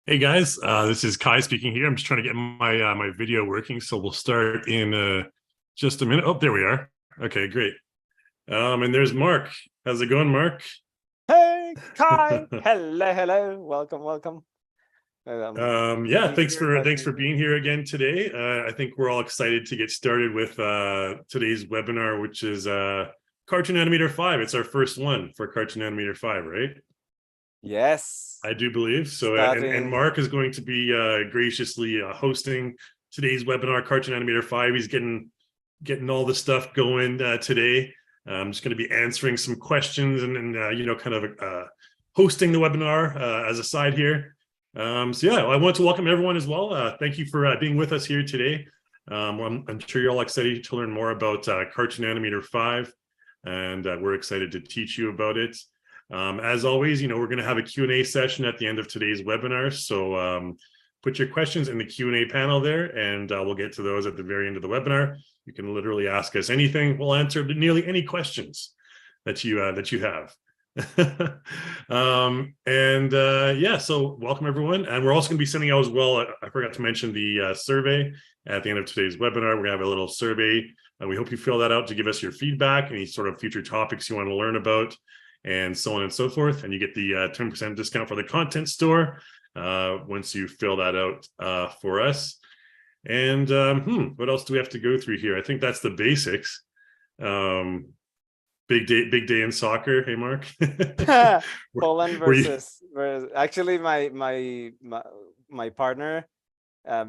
Hey guys, this is Kai speaking here. I'm just trying to get my video working, so we'll start in just a minute. Oh, there we are. Okay, great. And there's Mark. How's it going, Mark? Hey, Kai. Hello. Welcome. Yeah, New year, glad to thanks be for here. being here again today. I think we're all excited to get started with today's webinar, which is Cartoon Animator 5. It's our first one for Cartoon Animator 5, right? Yes. I do believe so. And Starting. Mark is going to be graciously hosting today's webinar, Cartoon Animator 5. He's getting all the stuff going today. I'm just going to be answering some questions and kind of hosting the webinar as a side here. So yeah, I want to welcome everyone as well. Thank you for being with us here today. I'm sure you're all excited to learn more about Cartoon Animator 5, and we're excited to teach you about it. As always, we're going to have a Q&A session at the end of today's webinar. So put your questions in the Q&A panel there, and we'll get to those at the very end of the webinar. You can literally ask us anything. We'll answer nearly any questions that you have. Yeah, so welcome everyone. And we're also going to be sending out as well, I forgot to mention the survey at the end of today's webinar. We're going to have a little survey, and we hope you fill that out to give us your feedback, any sort of future topics you want to learn about, and so on and so forth. And you get the 10% discount for the content store once you fill that out for us. And what else do we have to go through here? I think that's the basics. Big day in soccer. Hey, Mark. Poland were you? versus actually my partner,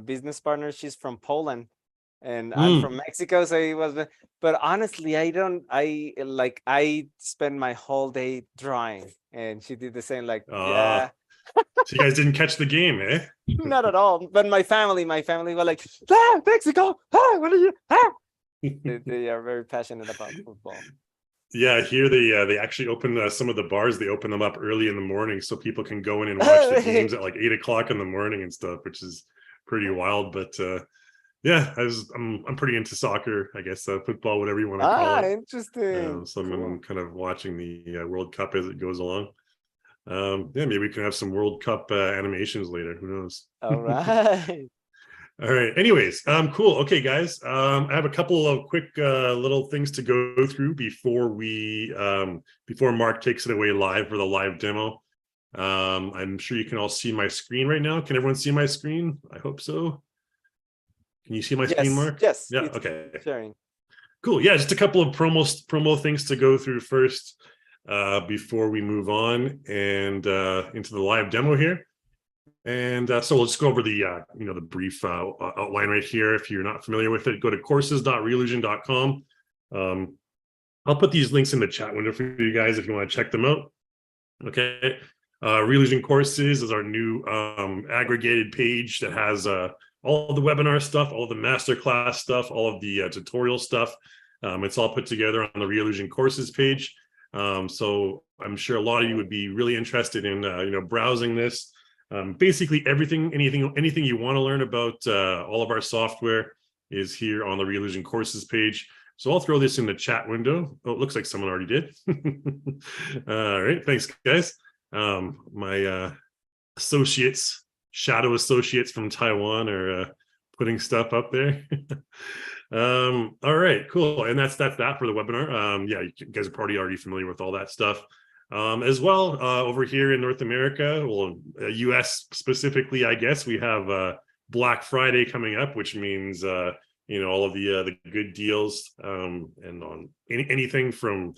business partner, she's from Poland and I'm from Mexico, so it was, but honestly, I spend my whole day drawing, and she did the same, like, yeah. So you guys didn't catch the game, eh? Not at all. But my family were like, Mexico, what are you? They are very passionate about football. Yeah, here they actually open some of the bars. They open them up early in the morning so people can go in and watch the games at like 8 o'clock in the morning and stuff, which is pretty wild. But yeah, I'm pretty into soccer, I guess, football, whatever you want to call it. Interesting. So I'm Cool. kind of watching the World Cup as it goes along. Yeah, maybe we can have some World Cup animations later. Who knows? All right. All right. Anyways, cool. Okay, guys. I have a couple of quick little things to go through before Mark takes it away live for the live demo. I'm sure you can all see my screen right now. Can everyone see my screen? I hope so. Can you see my screen, Mark? Yes. Yeah. It's Okay. sharing. Cool. Yeah, just a couple of promo things to go through first before we move on and into the live demo here. And so we'll just go over the brief outline right here. If you're not familiar with it, go to courses.reallusion.com. I'll put these links in the chat window for you guys if you want to check them out. Okay. Reallusion Courses is our new aggregated page that has all the webinar stuff, all the masterclass stuff, all of the tutorial stuff. It's all put together on the Reallusion Courses page. So I'm sure a lot of you would be really interested in browsing this. Basically anything you want to learn about all of our software is here on the Reallusion Courses page. So I'll throw this in the chat window. Oh, it looks like someone already did. All right, thanks guys. My shadow associates from Taiwan are putting stuff up there. All right, cool. And that's that for the webinar. Yeah, you guys are probably already familiar with all that stuff. As well, over here in North America, well, US specifically, I guess, we have Black Friday coming up, which means all of the good deals and on anything from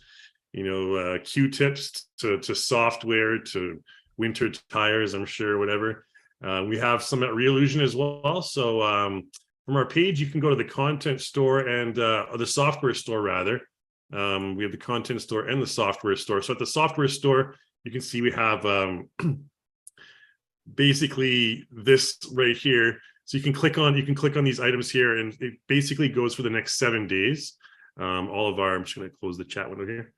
Q-tips to software to winter tires, I'm sure, whatever. We have some at Reallusion as well. So from our page, you can go to the content store and the software store rather. We have the content store and the software store. So at the software store, you can see we have basically this right here. So you can click on these items here, and it basically goes for the next 7 days. I'm just going to close the chat window here.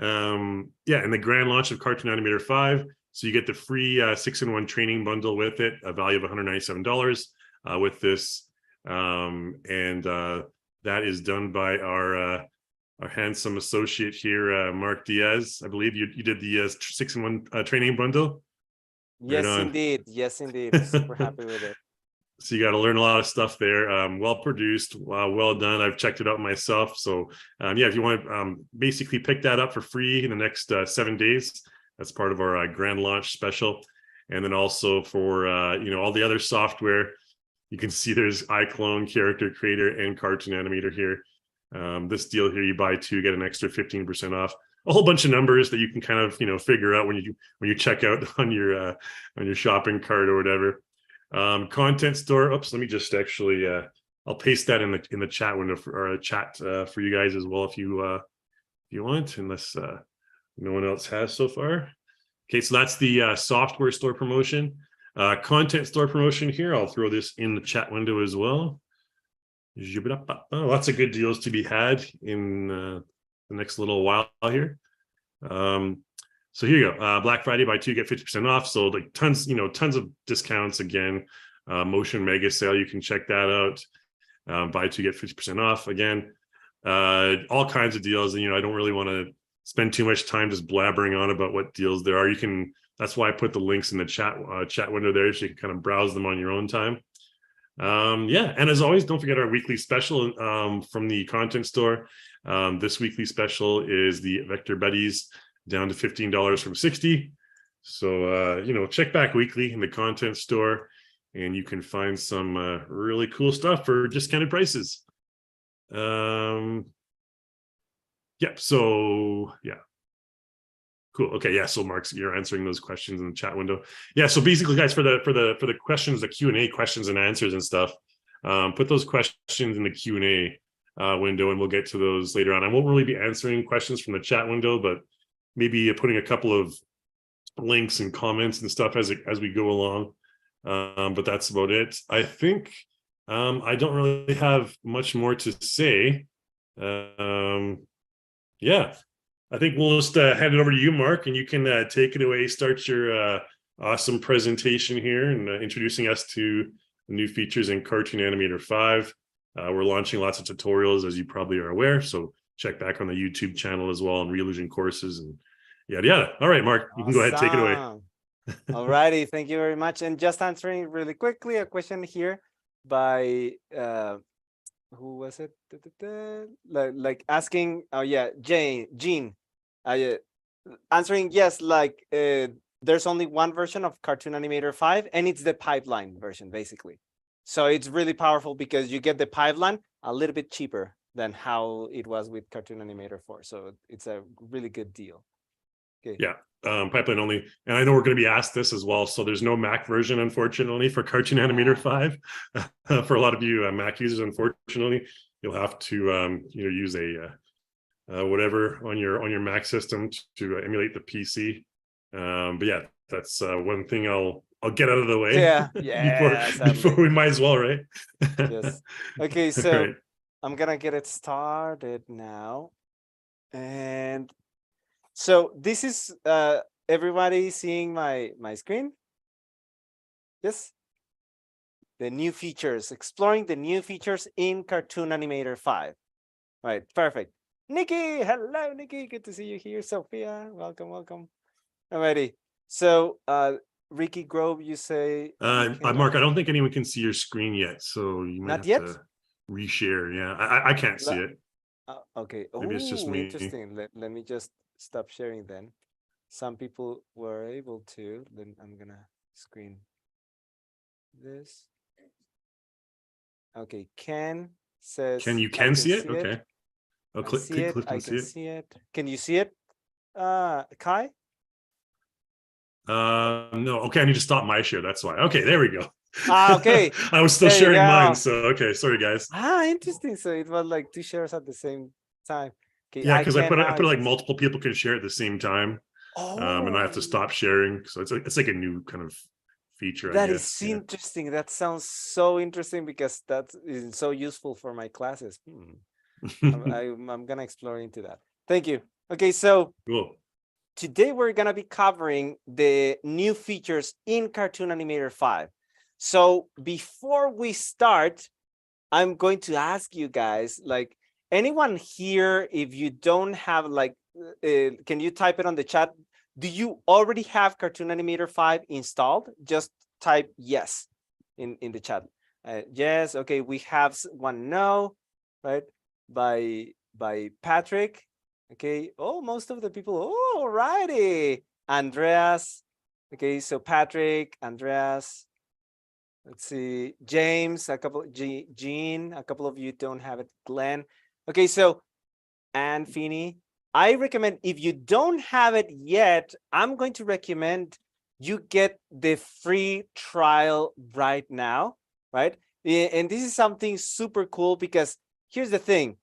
Yeah, and the grand launch of Cartoon Animator 5. So you get the free 6-in-1 training bundle with it, a value of $197 with this. That is done by our handsome associate here, Mark Diaz. I believe you did the 6-in-1 training bundle. Right Yes, on. indeed. Yes, indeed. Super happy with it. So you got to learn a lot of stuff there. Well produced, well done. I've checked it out myself. So yeah, if you want to basically pick that up for free in the next 7 days, that's part of our grand launch special. And then also for all the other software, you can see there's iClone, Character Creator, and Cartoon Animator here. This deal here, you buy 2, get an extra 15% off. A whole bunch of numbers that you can kind of figure out when you check out on your shopping cart or whatever. Content store. Oops, let me just actually I'll paste that in the chat window or a chat for you guys as well if you want, unless no one else has so far. Okay, so that's the software store promotion. Content store promotion here. I'll throw this in the chat window as well. Lots of good deals to be had in the next little while here. So here you go. Black Friday, buy 2, get 50% off. So like tons of discounts again. Motion mega sale, you can check that out. Buy 2, get 50% off again. All kinds of deals. And I don't really want to spend too much time just blabbering on about what deals there are. That's why I put the links in the chat window there, so you can kind of browse them on your own time. Yeah, and as always, don't forget our weekly special from the content store. This weekly special is the Vector Buddies, down to $15 from $60. So check back weekly in the content store, and you can find some really cool stuff for discounted prices. Yep. So yeah. Cool. Okay. Yeah. So Mark, you're answering those questions in the chat window. Yeah. So basically, guys, for the questions, the Q&A questions and answers and stuff, put those questions in the Q&A window, and we'll get to those later on. I won't really be answering questions from the chat window, but maybe putting a couple of links and comments and stuff as we go along. But that's about it. I think I don't really have much more to say. Yeah. I think we'll just hand it over to you, Mark, and you can take it away, start your awesome presentation here and introducing us to the new features in Cartoon Animator 5. We're launching lots of tutorials, as you probably are aware, so check back on the YouTube channel as well, and Reallusion courses and yada, yada. All right, Mark, you can go ahead, take it away. All righty, thank you very much. And just answering really quickly a question here by who was it? Like asking, oh yeah, Jean. Answering yes, like there's only one version of Cartoon Animator 5, and it's the pipeline version, basically. So it's really powerful because you get the pipeline a little bit cheaper than how it was with Cartoon Animator 4. So it's a really good deal. Okay. Yeah, pipeline only. And I know we're going to be asked this as well. So there's no Mac version, unfortunately, for Cartoon Animator 5. For a lot of you Mac users, unfortunately, you'll have to use a whatever on your Mac system to emulate the PC. But yeah, that's one thing I'll get out of the way. Yeah, before we might as well, right? Yes. Okay, so right. I'm gonna get it started now. And so this is everybody seeing my screen? Yes. The new features, exploring the new features in Cartoon Animator 5. All right, perfect. Nikki, hello, Nikki. Good to see you here. Sophia, welcome, welcome. Alrighty. So, Ricky Grove, you say. Mark, I don't think anyone can see your screen yet, so you might have to reshare. Yeah, I can't see it. Okay. Maybe it's just me. Interesting. Let me just stop sharing then. Some people were able to. Then I'm gonna screen this. Okay. Ken says. You can see it? Okay. Oh, click and see it. Can you see it, Kai? No. Okay, I need to stop my share. That's why. Okay, there we go. Okay. I was still sharing mine, so okay. Sorry, guys. Interesting. So it was like 2 shares at the same time. Okay, yeah, because I put like multiple people can share at the same time. Oh. And I have to stop sharing. So it's like a new kind of feature. That is interesting. That sounds so interesting because that is so useful for my classes. I'm gonna explore into that. Thank you. Okay, so cool. Today we're gonna be covering the new features in Cartoon Animator 5. So before we start, I'm going to ask you guys, like, anyone here, if you don't have like, can you type it on the chat? Do you already have Cartoon Animator 5 installed? Just type yes in the chat. Yes, okay, we have one no, right? By Patrick. Okay, oh, most of the people, oh, alrighty. Andreas. Okay, so Patrick, Andreas, let's see, James, a couple, Gene, a couple of you don't have it, Glenn. Okay, so, and Feeney, I recommend, if you don't have it yet, I'm going to recommend you get the free trial right now, right? And this is something super cool because here's the thing.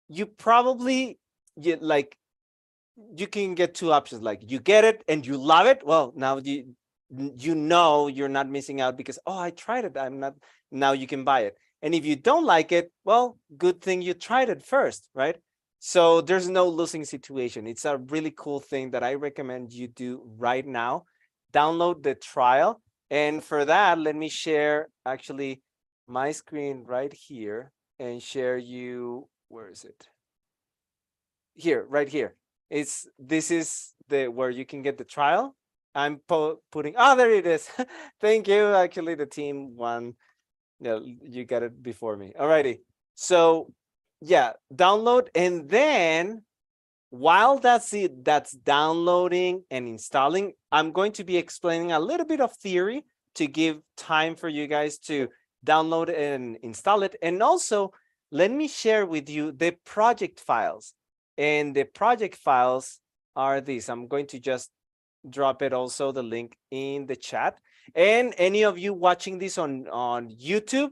You probably, you can get two options, like you get it and you love it. Well, now you know you're not missing out because, oh, I tried it, I'm not, now you can buy it. And if you don't like it, well, good thing you tried it first, right? So there's no losing situation. It's a really cool thing that I recommend you do right now. Download the trial. And for that, let me share actually my screen right here and share you, where is it? Here, right here. This is the where you can get the trial. I'm putting, oh, there it is. Thank you. Actually, the team won. Yeah, you got it before me. Alrighty. So yeah, download, and then while that's downloading and installing, I'm going to be explaining a little bit of theory to give time for you guys to download and install it. And also, let me share with you the project files. And the project files are these. I'm going to just drop it also, the link in the chat. And any of you watching this on YouTube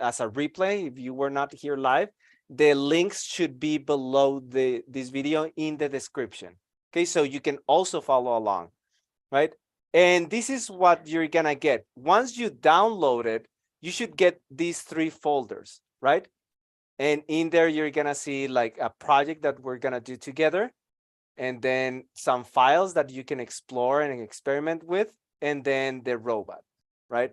as a replay, if you were not here live, the links should be below this video in the description. Okay, so you can also follow along, right? And this is what you're gonna get. Once you download it, you should get these 3 folders, right? And in there, you're gonna see like a project that we're gonna do together, and then some files that you can explore and experiment with, and then the robot, right?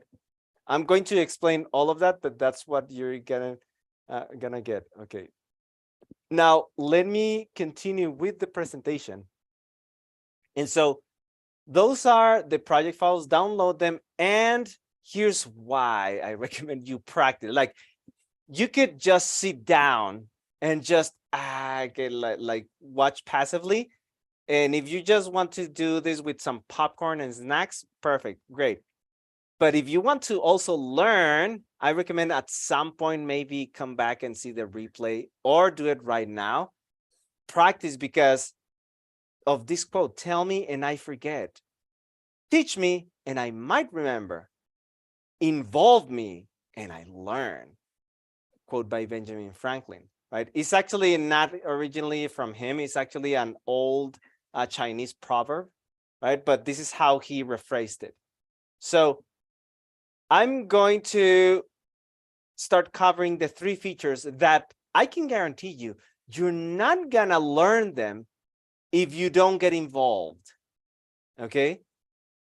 I'm going to explain all of that, but that's what you're gonna get. Okay. Now, let me continue with the presentation. And so those are the project files, download them. And here's why I recommend you practice. Like, you could just sit down and just like watch passively. And if you just want to do this with some popcorn and snacks, perfect, great. But if you want to also learn, I recommend at some point maybe come back and see the replay or do it right now. Practice because of this quote, tell me and I forget. Teach me and I might remember. Involve me and I learn. Quote by Benjamin Franklin, right? It's actually not originally from him. It's actually an old Chinese proverb, right? But this is how he rephrased it. So I'm going to start covering the 3 features that I can guarantee you, you're not gonna learn them if you don't get involved, okay?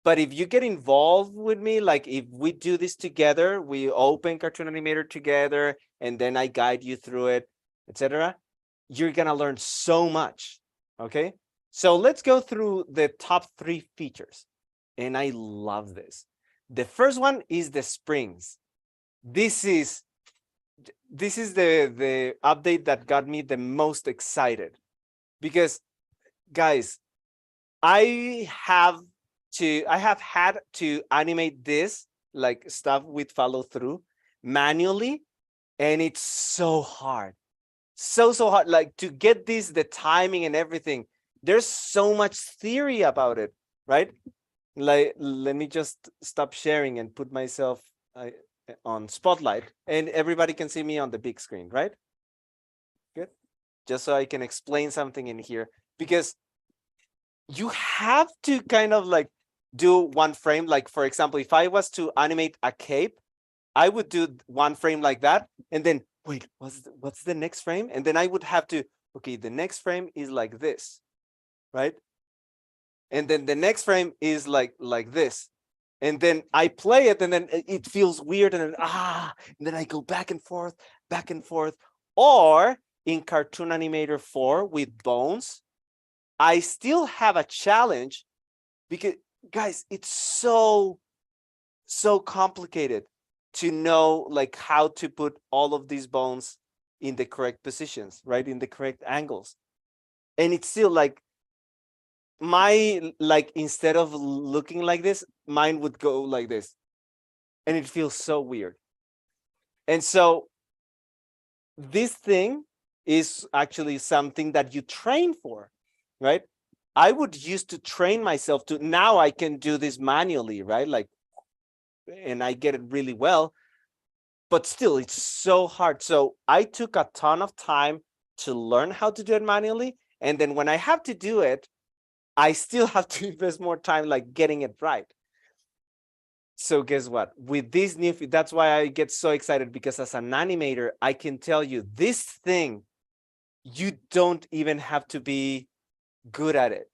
But if you get involved with me, like if we do this together, we open Cartoon Animator together, and then I guide you through it, etc., you're gonna learn so much, okay? So let's go through the top 3 features, and I love this. The first one is the springs. This is the update that got me the most excited, because guys, I have had to animate this like stuff with follow through manually, and it's so hard, so hard, like to get this, the timing and everything. There's so much theory about it, right? Like, let me just stop sharing and put myself on spotlight, and everybody can see me on the big screen, right? Good. Just so I can explain something in here, because you have to kind of like do one frame. Like, for example, if I was to animate a cape, I would do one frame like that, and then wait, what's the next frame? And then I would have to, okay, the next frame is like this, right? And then the next frame is like this. And then I play it, and then it feels weird, and then and then I go back and forth, back and forth. Or in Cartoon Animator 4 with Bones, I still have a challenge because guys, it's so complicated to know like how to put all of these bones in the correct positions, right? In the correct angles. And it's still like instead of looking like this, mine would go like this. And it feels so weird. And so this thing is actually something that you train for, right? I would used to train myself to, now I can do this manually, right? Like, and I get it really well, but still it's so hard. So I took a ton of time to learn how to do it manually. And then when I have to do it, I still have to invest more time like getting it right. So guess what? With this new, that's why I get so excited, because as an animator, I can tell you this thing, you don't even have to be good at it.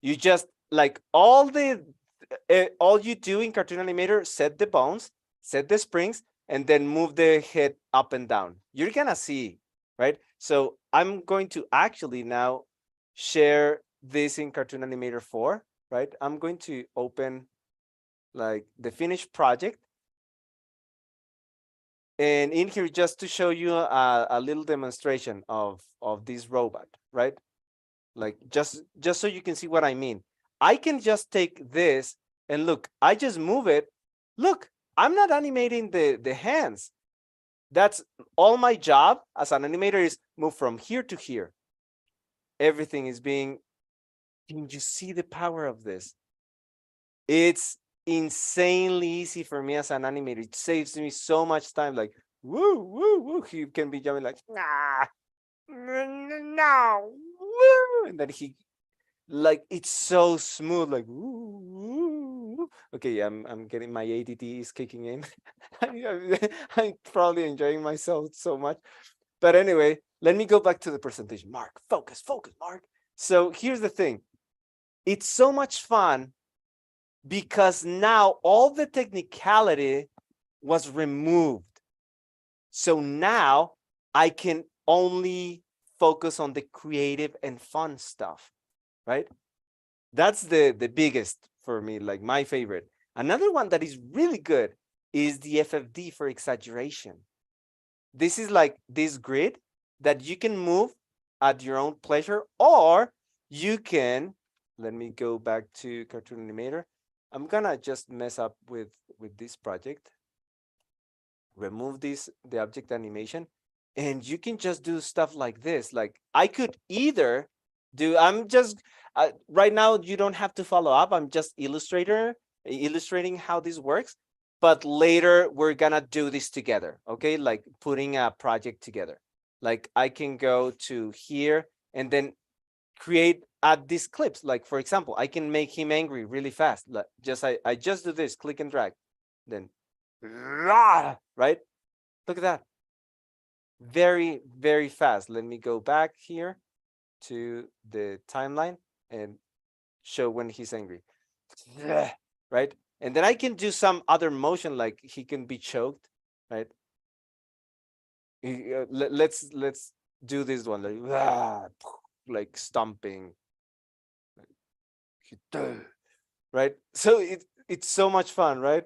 You just like all you do in Cartoon Animator, set the bones, set the springs, and then move the head up and down. You're gonna see, right? So I'm going to actually now share this in Cartoon Animator 4, right? I'm going to open like the finished project. And in here, just to show you a little demonstration of this robot, right? Like just so you can see what I mean. I can just take this and look, I just move it. Look, I'm not animating the hands. That's all my job as an animator, is move from here to here. Everything is being, can you see the power of this? It's insanely easy for me as an animator. It saves me so much time. Like, woo, woo, woo. He can be jumping like, nah, no, woo. And then he, like, it's so smooth, like, woo, woo. Okay, I'm getting, my ADD is kicking in. I'm probably enjoying myself so much. But anyway, let me go back to the presentation. Mark, focus, Mark. So here's the thing. It's so much fun because now all the technicality was removed. So now I can only focus on the creative and fun stuff, right? That's the biggest for me, like my favorite. Another one that is really good is the FFD for exaggeration. This is like this grid that you can move at your own pleasure, or you can, let me go back to Cartoon Animator. I'm gonna just mess up with this project, remove this, the object animation, and you can just do stuff like this. Like I could either do, I'm just, right now you don't have to follow up. I'm just illustrating how this works. But later we're gonna do this together, okay? Like putting a project together. Like I can go to here and then add these clips. Like for example, I can make him angry really fast. Like I just do this, click and drag, then right? Look at that. Very, very fast. Let me go back here to the timeline and show when he's angry. Right? And then I can do some other motion, like he can be choked, right? Let's do this one, like stomping, right? So it's so much fun, right?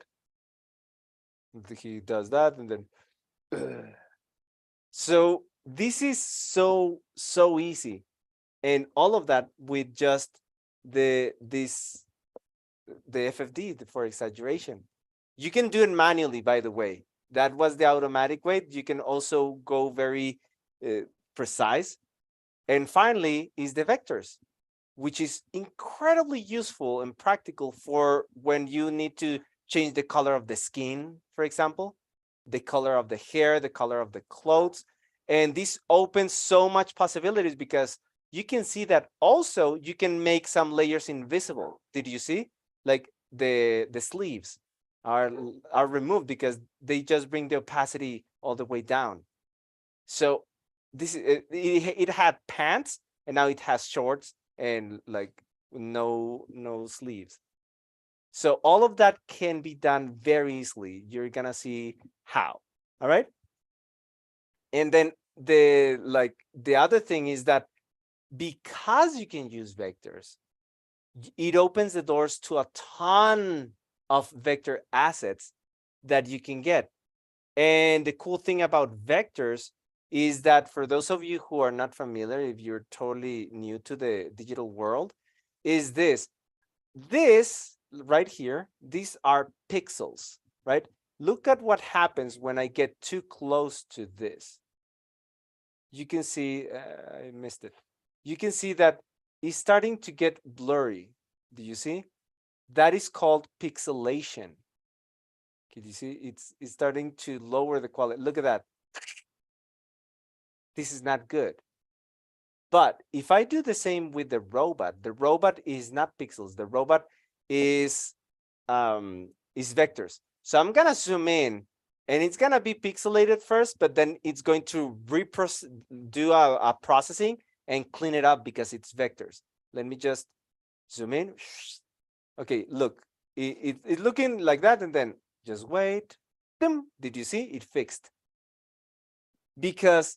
He does that, and then so this is so easy, and all of that with just the FFD for exaggeration. You can do it manually, by the way. That was the automatic way. You can also go very precise. And finally is the vectors, which is incredibly useful and practical for when you need to change the color of the skin, for example, the color of the hair, the color of the clothes. And this opens so much possibilities, because you can see that also you can make some layers invisible. Did you see? Like the sleeves are removed because they just bring the opacity all the way down. So this it had pants, and now it has shorts and like no sleeves. So all of that can be done very easily. You're gonna see how. All right. And then the other thing is that because you can use vectors, it opens the doors to a ton of vector assets that you can get. And the cool thing about vectors is that for those of you who are not familiar, if you're totally new to the digital world, is this right here, these are pixels, right? Look at what happens when I get too close to this. You can see, I missed it. You can see that it's starting to get blurry. Do you see? That is called pixelation. Can you see? It's starting to lower the quality. Look at that. This is not good. But if I do the same with the robot is not pixels. The robot is vectors. So I'm gonna zoom in, and it's gonna be pixelated first, but then it's going to do a processing and clean it up because it's vectors. Let me just zoom in. Okay, look, it's looking like that, and then just wait. Did you see? It fixed. Because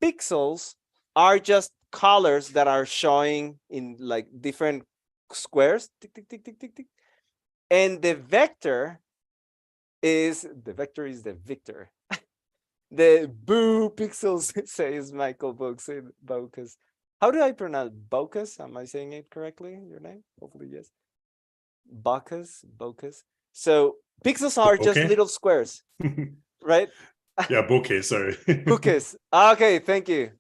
pixels are just colors that are showing in like different squares. Tick, tick, tick, tick, tick, tick. And the vector is the victor. The boo pixels, says Michael Bocas. How do I pronounce Bocas? Am I saying it correctly? Your name? Hopefully, yes. Bocas. So pixels are just Okay. little squares, right? Yeah, bokeh, sorry. Bocas. Okay, thank you.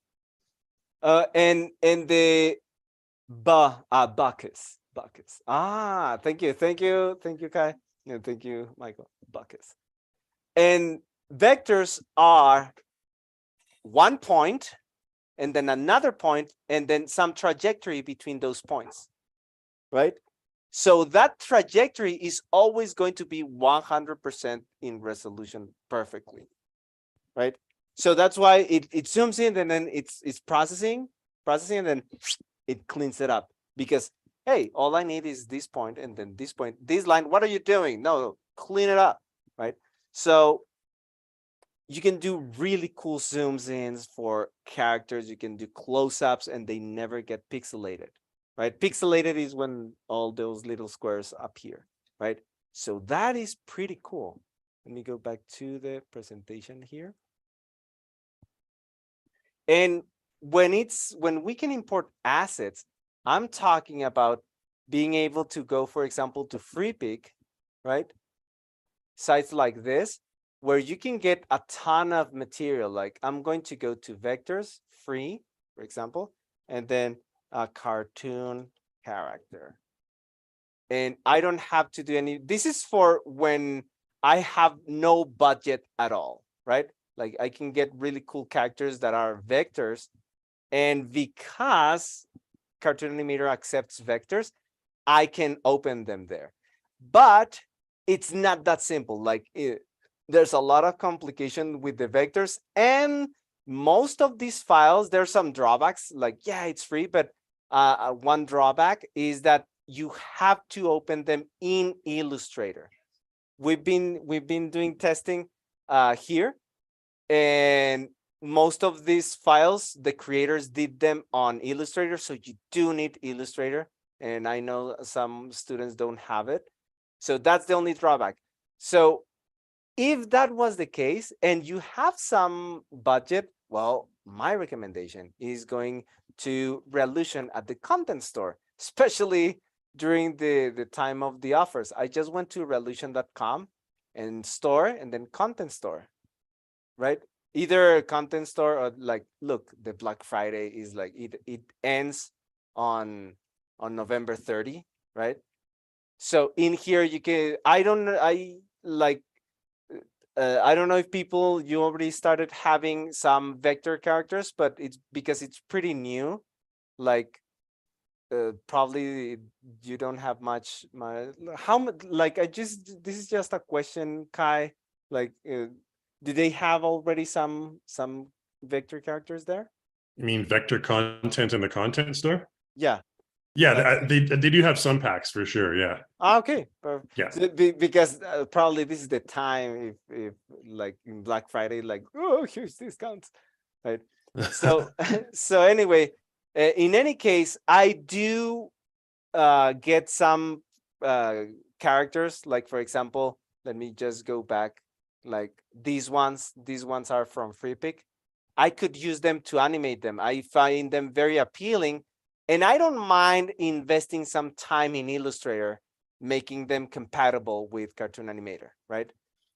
And the Bacchus. Thank you, Kai. Yeah, thank you, Michael. Bacchus. And vectors are one point, and then another point, and then some trajectory between those points, right? So that trajectory is always going to be 100% in resolution perfectly, right? So that's why it zooms in, and then it's processing, and then it cleans it up. Because, hey, all I need is this point, and then this point, this line. What are you doing? No, clean it up, right? So you can do really cool zooms in for characters. You can do close-ups, and they never get pixelated, right? Pixelated is when all those little squares appear, right? So that is pretty cool. Let me go back to the presentation here. And when we can import assets, I'm talking about being able to go, for example, to FreePic, right? Sites like this, where you can get a ton of material. Like I'm going to go to vectors, free, for example, and then a cartoon character. And I don't have to do any, this is for when I have no budget at all, right? Like I can get really cool characters that are vectors. And because Cartoon Animator accepts vectors, I can open them there. But it's not that simple. Like there's a lot of complication with the vectors, and most of these files, there's some drawbacks. Like, yeah, it's free, but one drawback is that you have to open them in Illustrator. We've been doing testing here, and most of these files, the creators did them on Illustrator, so you do need Illustrator. And I know some students don't have it. So that's the only drawback. So if that was the case and you have some budget, well, my recommendation is going to Reallusion at the content store, especially during the time of the offers. I just went to reallusion.com and store, and then content store, right? Either content store or like, look, the Black Friday is like, it ends on November 30, right? So in here you can, I don't know if people, you already started having some vector characters, but it's because it's pretty new. Like probably you don't have much, how much, like this is just a question, Kai. Like do they have already some vector characters there? You mean vector content in the content store? Yeah. Yeah, Like, they do have some packs for sure. Yeah. okay, perfect. Yeah. So, because probably this is the time if like in Black Friday, like, oh, here's discounts, right? So so anyway, in any case, I do get some characters, like for example, let me just go back, like these ones are from FreePic. I could use them to animate them. I find them very appealing, and I don't mind investing some time in Illustrator, making them compatible with Cartoon Animator, right?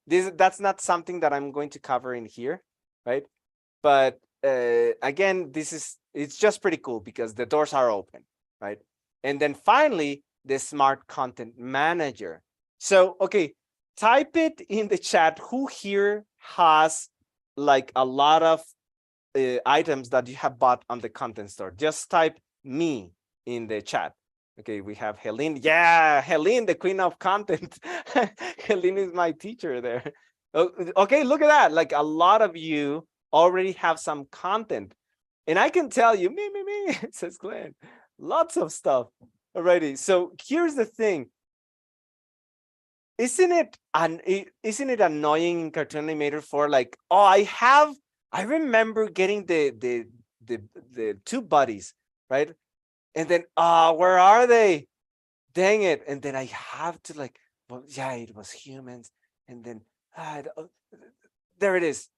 That's not something that I'm going to cover in here, right? But again, it's just pretty cool because the doors are open, right? And then finally, the Smart Content Manager. So, okay, type it in the chat. Who here has like a lot of items that you have bought on the content store? Just type me in the chat. Okay, we have Helene. Yeah, Helene, the queen of content. Helene is my teacher there. Okay, look at that. Like a lot of you already have some content. And I can tell you, me, says Glenn, lots of stuff already. So here's the thing. Isn't it annoying in Cartoon Animator for like, oh, I remember getting the two buddies, right? And then where are they? Dang it. And then I have to like, well, yeah, it was humans. And then there it is,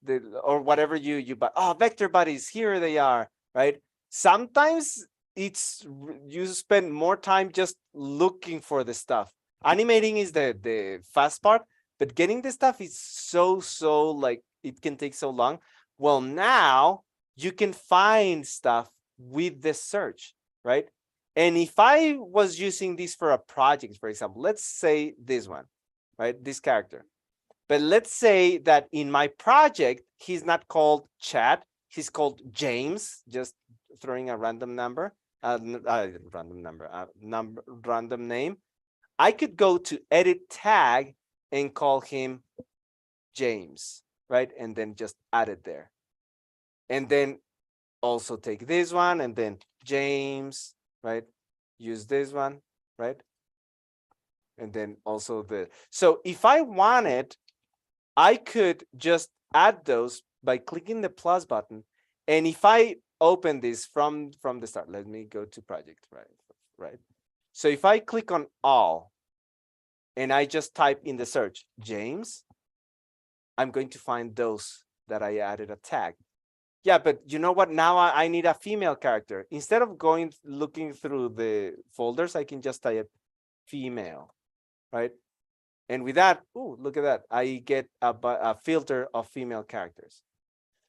or whatever you buy. Oh, vector buddies, here they are, right? Sometimes you spend more time just looking for the stuff. Animating is the fast part, but getting the stuff is so like it can take so long. Well, now you can find stuff with the search, right? And if I was using this for a project, for example, let's say this one, right? This character. But let's say that in my project, he's not called Chad, he's called James, just throwing a random number, random name. I could go to edit tag and call him James, right? And then just add it there. And then also take this one and then James, right? Use this one, right? And then also so if I wanted, I could just add those by clicking the plus button. And if I open this from the start, let me go to project, right? So if I click on all and I just type in the search, James, I'm going to find those that I added a tag. Yeah, but you know what? Now I need a female character. Instead of looking through the folders, I can just type female, right? And with that, oh, look at that. I get a filter of female characters.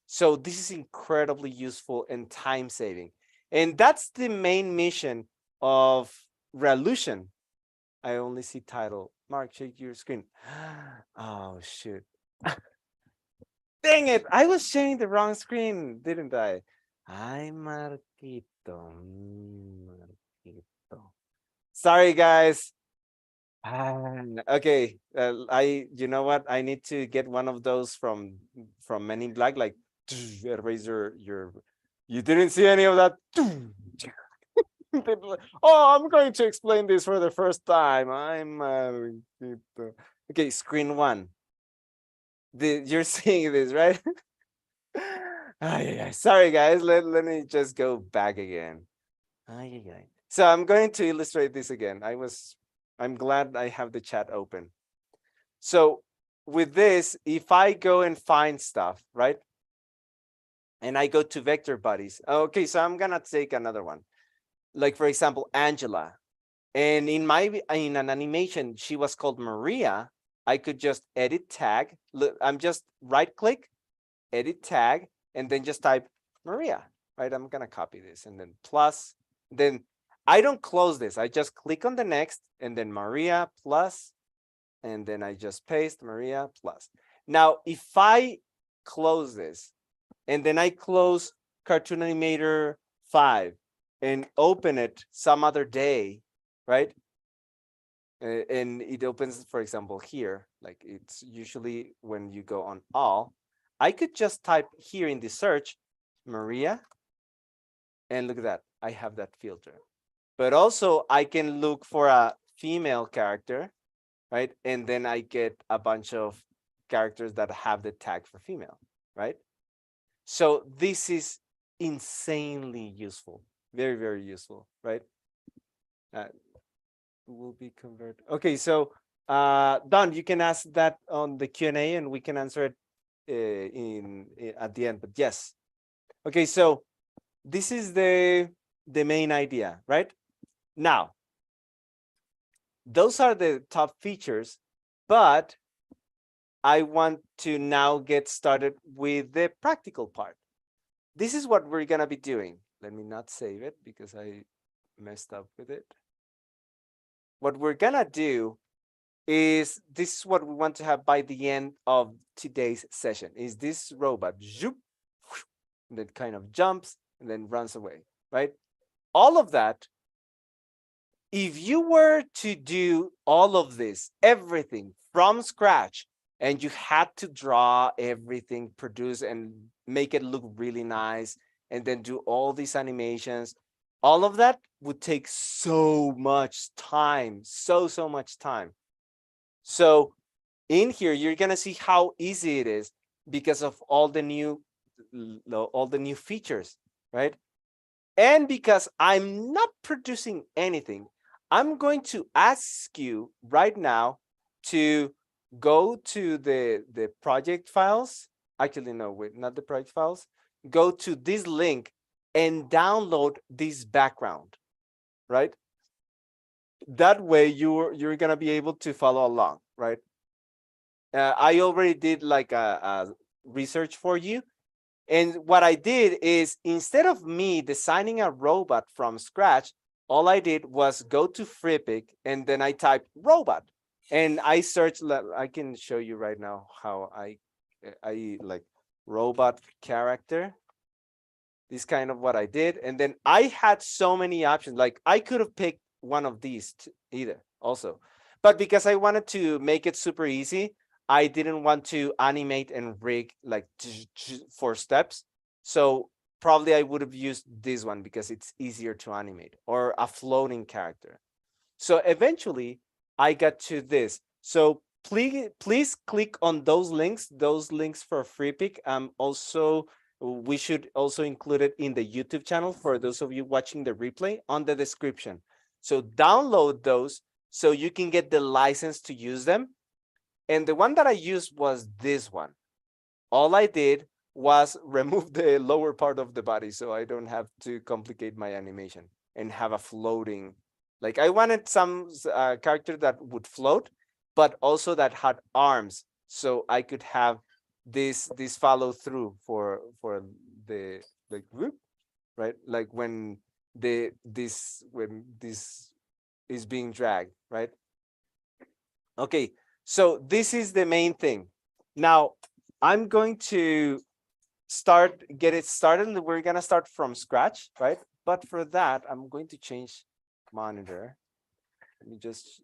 So this is incredibly useful and time saving. And that's the main mission of Reallusion. I only see title. Mark, shake your screen. Oh, shoot. Dang it. I was sharing the wrong screen, didn't I? Ay, Marquito. Marquito. Sorry, guys. Okay, you know what? I need to get one of those from Men in Black, like erase your. You didn't see any of that. Oh, I'm going to explain this for the first time. Okay, screen one. You're seeing this, right? Sorry, guys. Let me just go back again. So I'm going to illustrate this again. I'm glad I have the chat open. So with this, if I go and find stuff, right? And I go to vector buddies. Okay, so I'm gonna take another one. Like for example, Angela. And in an animation, she was called Maria. I could just edit tag. Look, I'm just right click, edit tag, and then just type Maria, right? I'm gonna copy this and then plus, then I don't close this. I just click on the next and then Maria plus, and then I just paste Maria plus. Now, if I close this and then I close Cartoon Animator 5 and open it some other day, right? And it opens, for example, here, like it's usually when you go on all, I could just type here in the search, Maria, and look at that, I have that filter. But also I can look for a female character, right? And then I get a bunch of characters that have the tag for female, right? So this is insanely useful, very, very useful, right? will be converted. Okay, so Don, you can ask that on the Q&A and we can answer it at the end. But yes, okay, so this is the main idea, right? Now, those are the top features, but I want to now get started with the practical part. This is what we're gonna be doing. Let me not save it because I messed up with it. What we're gonna do is this is what we want to have by the end of today's session is this robot zoop, that kind of jumps and then runs away, right? All of that, if you were to do all of this, everything from scratch, and you had to draw everything, produce and make it look really nice, and then do all these animations, all of that would take so much time, so much time. So in here, you're gonna see how easy it is because of all the new features, right? And because I'm not producing anything, I'm going to ask you right now to go to the project files. Actually, no, wait, not the project files. Go to this link and download this background, right? That way you're gonna be able to follow along, right? I already did like a research for you. And what I did is instead of me designing a robot from scratch, all I did was go to Freepik and then I typed robot and I searched. I can show you right now how I like robot character. This kind of what I did. And then I had so many options. Like I could have picked one of these either also. But because I wanted to make it super easy, I didn't want to animate and rig like 4 steps. So probably I would have used this one because it's easier to animate or a floating character. So eventually I got to this. So please click on those links for Freepik. Also, we should also include it in the YouTube channel for those of you watching the replay on the description. So download those so you can get the license to use them. And the one that I used was this one. All I did was remove the lower part of the body so I don't have to complicate my animation and have a floating. Like I wanted some character that would float, but also that had arms, so I could have this follow through for the group, right? Like when this is being dragged, right? Okay, so this is the main thing. Now I'm going to get it started. We're gonna start from scratch, right? But for that, I'm going to change monitor. Let me just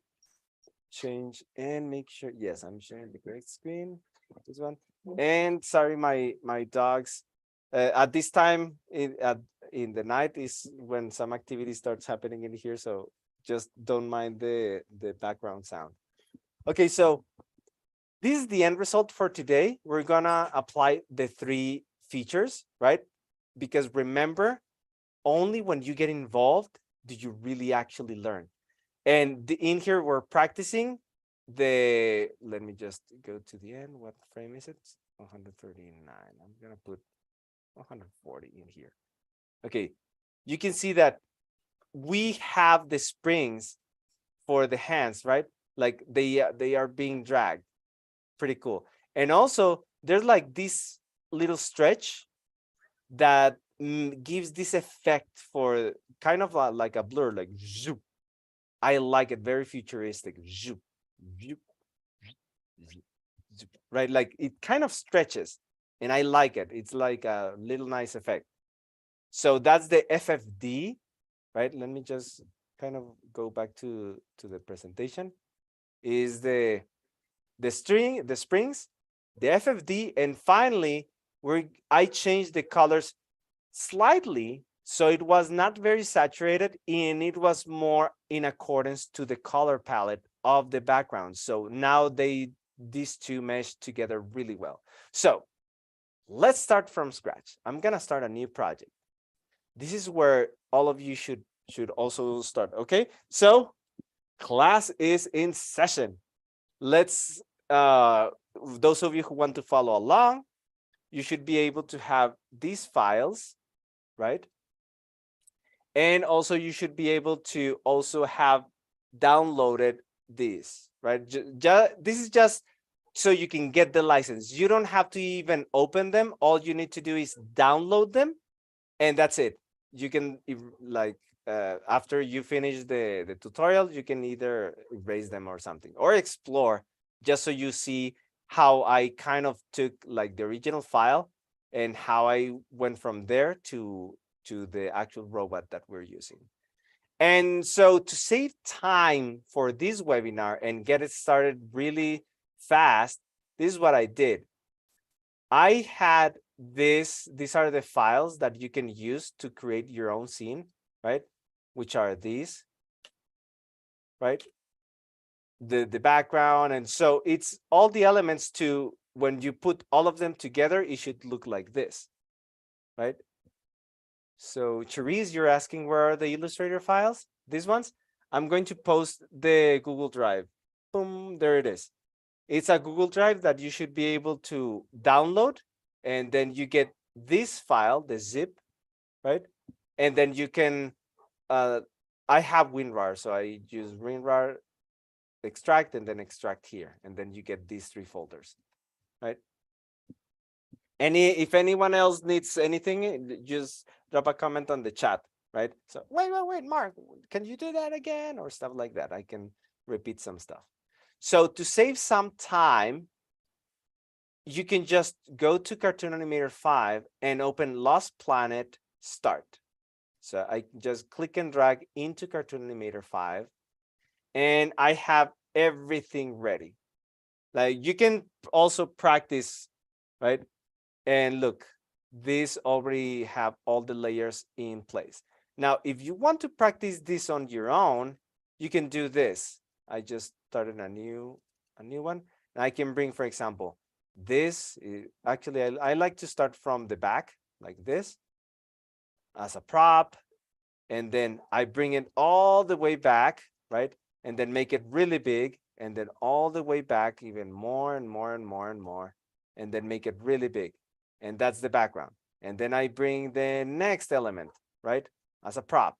change and make sure. Yes, I'm sharing the correct screen. This one. And sorry, my dogs. At this time in the night is when some activity starts happening in here. So just don't mind the background sound. Okay, so this is the end result for today. We're gonna apply the 3 features, right? Because remember, only when you get involved do you really actually learn. And in here, we're practicing let me just go to the end. What frame is it? 139. I'm gonna put 140 in here. Okay, you can see that we have the springs for the hands, right? Like they are being dragged. Pretty cool. And also there's like this little stretch that gives this effect for kind of like a blur, like zoop. I like it, very futuristic. Zoop, zoop, zoop, zoop, right? Like it kind of stretches and I like it. It's like a little nice effect. So that's the FFD, right? Let me just kind of go back to the presentation. Is the springs, the FFD, and finally I changed the colors slightly so it was not very saturated and it was more in accordance to the color palette of the background. So now these two mesh together really well. So let's start from scratch. I'm gonna start a new project. This is where all of you should also start. Okay, so Class is in session. Let's, those of you who want to follow along, you should be able to have these files, right? And also you should be able to also have downloaded these, right? This is just so you can get the license. You don't have to even open them. All you need to do is download them, and that's it. You can, like, after you finish the tutorial, you can either erase them or something, or explore, just so you see how I kind of took like the original file and how I went from there to the actual robot that we're using. And so to save time for this webinar and get it started really fast, this is what I did. I had these are the files that you can use to create your own scene, right? Which are these, right? The background. And so it's all the elements to, when you put all of them together, it should look like this, right? So Cherise, you're asking where are the Illustrator files? These ones? I'm going to post the Google Drive. Boom, there it is. It's a Google Drive that you should be able to download, and then you get this file, the zip, right? And then you can, I have WinRAR, so I use WinRAR, extract, and then extract here, and then you get these 3 folders, right? If anyone else needs anything, just drop a comment on the chat, right? So wait, Mark, can you do that again, or stuff like that? I can repeat some stuff. So to save some time, you can just go to Cartoon Animator 5 and open Lost Planet Start. So I just click and drag into Cartoon Animator 5, and I have everything ready. Like, you can also practice, right? And look, these already have all the layers in place. Now, if you want to practice this on your own, you can do this. I just started a new one. And I can bring, for example, this. Actually, I like to start from the back, like this, as a prop. And then I bring it all the way back, right? And then make it really big. And then all the way back, even more and more and more and more. And then make it really big. And that's the background. And then I bring the next element, right, as a prop.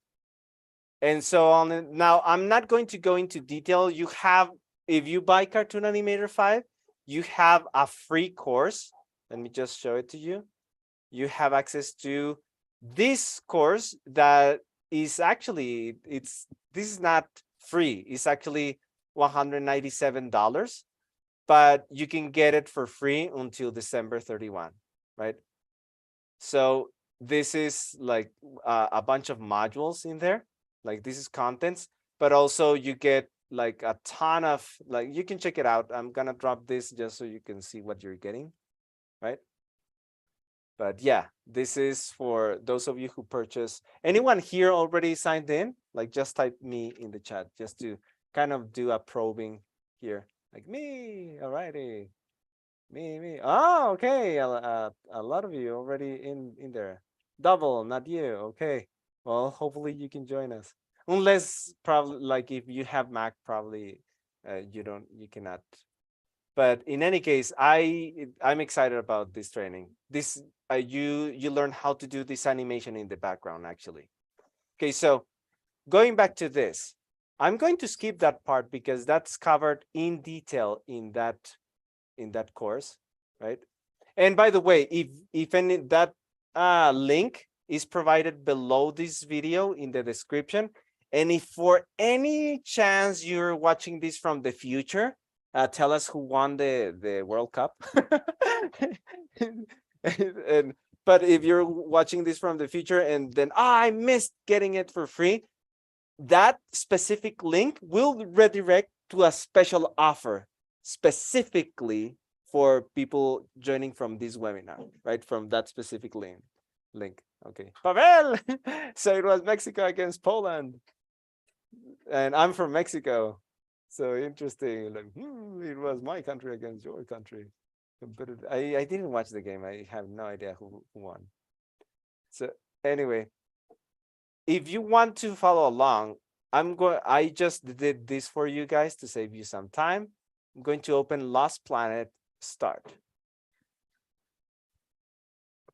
And so on. Now, I'm not going to go into detail. You have, if you buy Cartoon Animator 5, you have a free course. Let me just show it to you. You have access to this course that is actually, this is not free. It's actually $197, but you can get it for free until December 31, right? So this is like a bunch of modules in there. Like, this is contents, but also you get like a ton of, like, you can check it out. I'm gonna drop this just so you can see what you're getting, right? But yeah, this is for those of you who purchase. Anyone here already signed in? Like, just type me in the chat just to kind of do a probing here. Like, me, alrighty. Me. Oh, okay. A lot of you already in there. Double, not you. Okay. Well, hopefully you can join us. Unless, probably, like, if you have Mac, probably you cannot. But in any case, I'm excited about this training. This you learn how to do this animation in the background, actually. Okay, so going back to this, I'm going to skip that part because that's covered in detail in that course, right? And by the way, if any, that link is provided below this video in the description. And if for any chance you're watching this from the future, tell us who won the World Cup. But if you're watching this from the future and then I missed getting it for free, that specific link will redirect to a special offer specifically for people joining from this webinar, right? From that specific link. Okay. Pavel! So it was Mexico against Poland. And I'm from Mexico. So interesting. Like, it was my country against your country. But I didn't watch the game. I have no idea who won. So anyway, if you want to follow along, I just did this for you guys to save you some time. I'm going to open Lost Planet Start.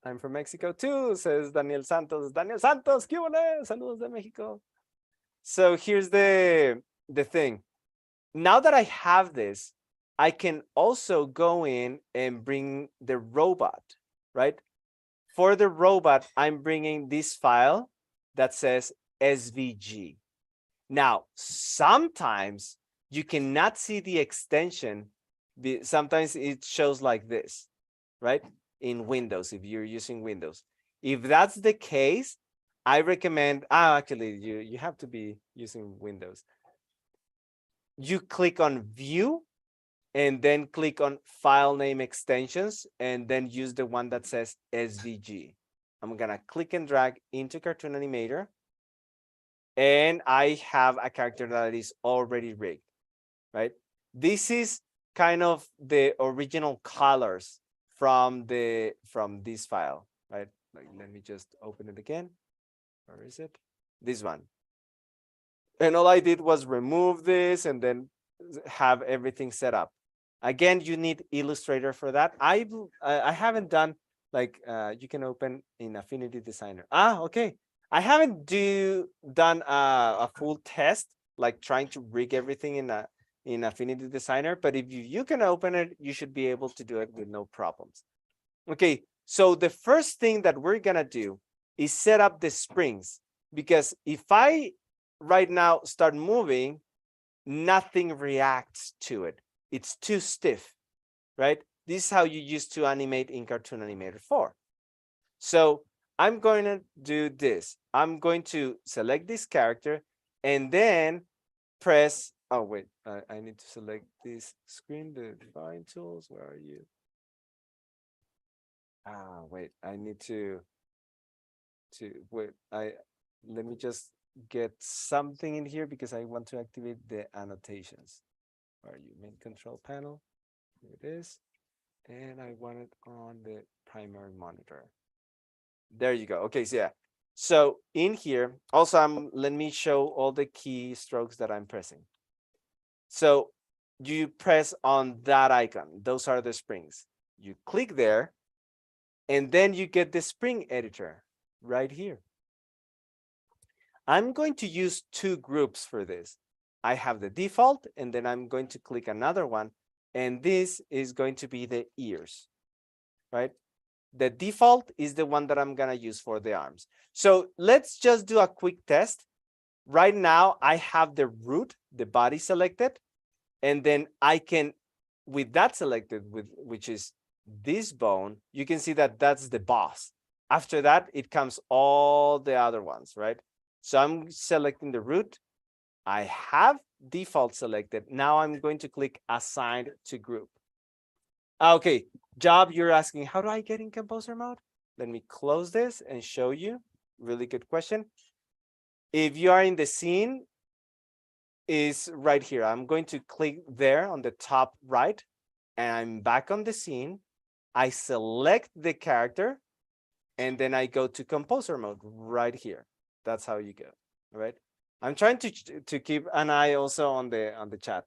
I'm from Mexico too, says Daniel Santos. Daniel Santos, ¿qué ole? Saludos de Mexico. So here's the thing. Now that I have this, I can also go in and bring the robot, right? For the robot, I'm bringing this file that says SVG. Now, sometimes you cannot see the extension. Sometimes it shows like this, right? In Windows, if you're using Windows. If that's the case, I recommend, actually, you have to be using Windows. You click on View, and then click on File Name Extensions, and then use the one that says SVG. I'm gonna click and drag into Cartoon Animator, and I have a character that is already rigged, right? This is kind of the original colors from this file, right? Like, let me just open it again. Where is it? This one. And all I did was remove this and then have everything set up. Again, you need Illustrator for that. I haven't done like you can open in Affinity Designer. Okay. I haven't done a full test, like trying to rig everything in Affinity Designer. But if you can open it, you should be able to do it with no problems. Okay. So the first thing that we're gonna do is set up the springs, because if I right now start moving, nothing reacts to it. It's too stiff, right? This is how you used to animate in Cartoon Animator 4. So I'm going to do this. I'm going to select this character and then press, oh wait, I need to select this screen, the define tools. Where are you? Wait, I need to wait, let me just get something in here because I want to activate the annotations. Where are you? Main control panel. Here it is. And I want it on the primary monitor. There you go. Okay, so yeah. So in here, also let me show all the key strokes that I'm pressing. So you press on that icon. Those are the springs. You click there, and then you get the spring editor right here. I'm going to use two groups for this. I have the default, and then I'm going to click another one, and this is going to be the ears, right? The default is the one that I'm gonna use for the arms. So let's just do a quick test. Right now, I have the root, the body selected, and then I can, with that selected, which is this bone, you can see that that's the boss. After that, it comes all the other ones, right? So I'm selecting the root. I have default selected. Now I'm going to click Assign to Group. Okay, Job, you're asking, how do I get in composer mode? Let me close this and show you. Really good question. If you are in the scene, is right here. I'm going to click there on the top right, and I'm back on the scene. I select the character, and then I go to composer mode right here. That's how you go, all right? I'm trying to keep an eye also on the chat.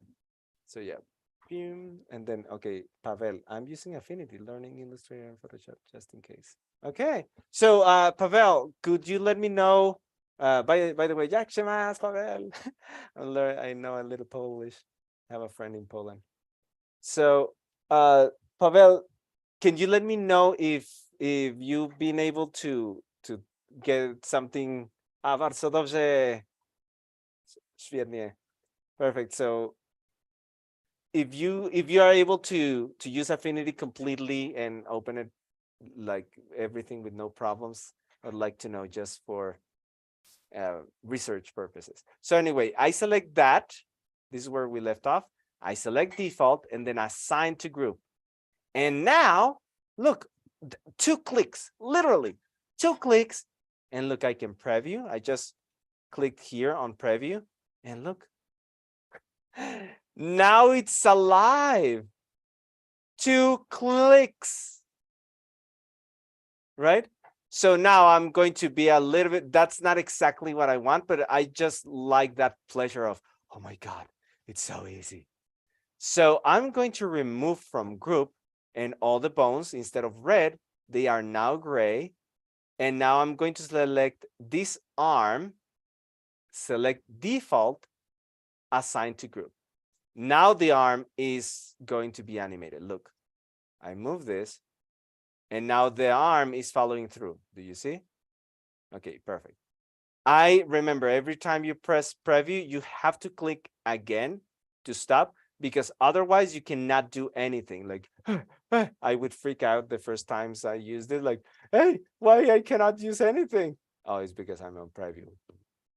So yeah. And then, okay, Pavel, I'm using Affinity, learning Illustrator and Photoshop just in case. Okay, so Pavel, could you let me know, by the way, jak się masz, Pavel? I know a little Polish. I have a friend in Poland. So, Pavel, can you let me know if you've been able to get something? Bardzo dobrze. Świetnie. Perfect. So if you are able to use Affinity completely and open it like everything with no problems, I'd like to know just for research purposes. So anyway, I select that. This is where we left off. I select default and then assign to group. And now, look, 2 clicks, literally 2 clicks. And look, I can preview. I just click here on preview and look. Now it's alive. 2 clicks, right? So now I'm going to be a little bit, that's not exactly what I want, but I just like that pleasure of, oh my God, it's so easy. So I'm going to remove from group, and all the bones, instead of red, they are now gray. And now I'm going to select this arm, select default, assign to group. Now the arm is going to be animated. Look, I move this, and now the arm is following through. Do you see? Okay, perfect. I remember every time you press preview, you have to click again to stop, because otherwise you cannot do anything. Like, I would freak out the first times I used it. Like, hey, why I cannot use anything? Oh, it's because I'm on preview.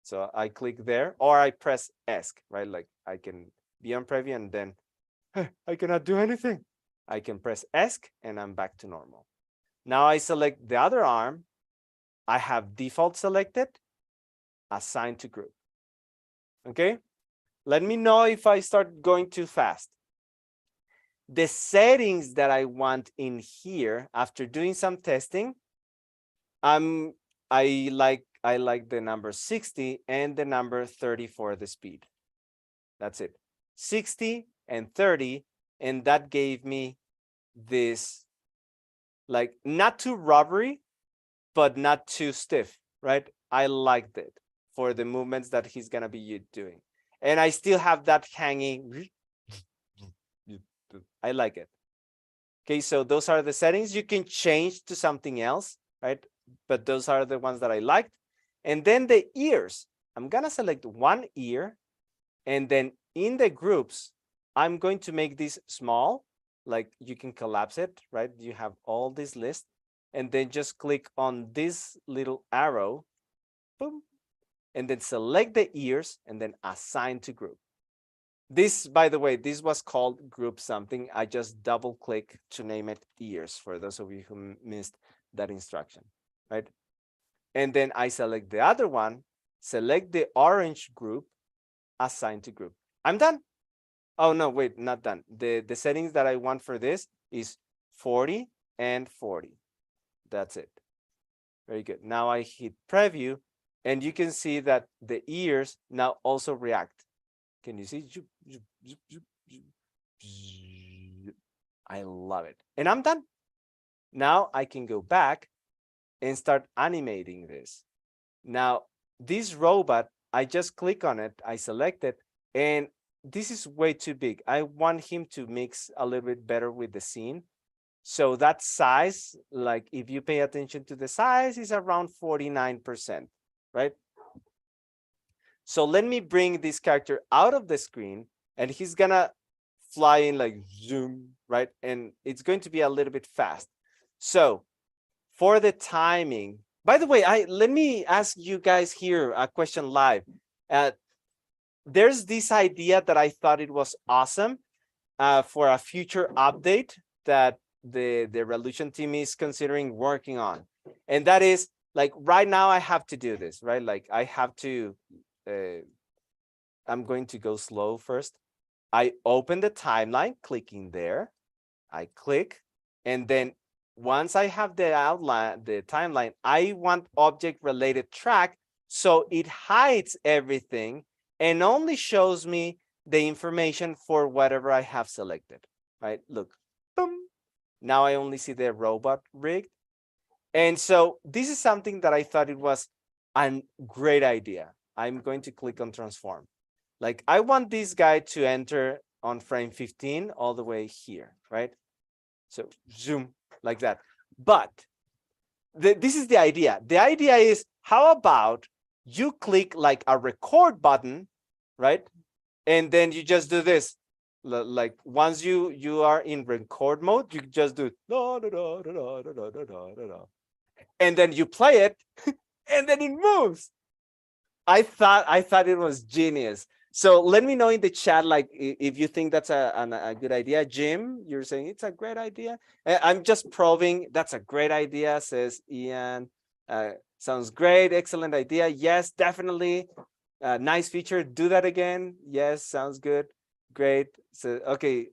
So I click there, or I press ESC, right? Like I can be on preview and then I cannot do anything. I can press ESC and I'm back to normal. Now I select the other arm. I have default selected, assign to group. Okay, let me know if I start going too fast. The settings that I want in here, after doing some testing, I like the number 60 and the number 30 for the speed. That's it. 60 and 30, and that gave me this, like, not too rubbery, but not too stiff, right? I liked it for the movements that he's gonna be doing. And I still have that hanging. I like it. Okay, so those are the settings. You can change to something else, right? But those are the ones that I liked. And then the ears, I'm gonna select one ear, and then in the groups, I'm going to make this small, like you can collapse it, right? You have all this list, and then just click on this little arrow, boom, and then select the ears and then assign to group. This, by the way, this was called group something. I just double click to name it ears for those of you who missed that instruction, right? And then I select the other one, select the orange group, assign to group. I'm done. Oh, no, wait, not done. The settings that I want for this is 40 and 40. That's it. Very good. Now I hit preview, and you can see that the ears now also react. Can you see? I love it. And I'm done. Now I can go back and start animating this. Now, this robot, I just click on it, I select it, and this is way too big. I want him to mix a little bit better with the scene. So that size, like if you pay attention to the size, is around 49%, right? So let me bring this character out of the screen, and he's gonna fly in like zoom, right? And it's going to be a little bit fast. So for the timing, by the way, let me ask you guys here a question live. There's this idea that I thought it was awesome for a future update that the Reallusion team is considering working on. And that is, like, right now I have to do this, right? Like I have to, I'm going to go slow first. I open the timeline, clicking there. I click, and then once I have the outline, the timeline, I want object related track, so it hides everything and only shows me the information for whatever I have selected, right? Look, boom. Now I only see the robot rigged. And so this is something that I thought it was a great idea. I'm going to click on transform. Like I want this guy to enter on frame 15 all the way here, right? So zoom like that. But this is the idea. The idea is, how about you click like a record button, right? And then you just do this. Like once you are in record mode, you just do da, da, da, da, da, da, da, da, da, da. And then you play it, and then it moves. I thought it was genius. So let me know in the chat, like if you think that's a good idea. Jim, you're saying it's a great idea. I'm just probing. That's a great idea, says Ian. Sounds great. Excellent idea. Yes, definitely. Nice feature. Do that again. Yes, sounds good. Great. So okay,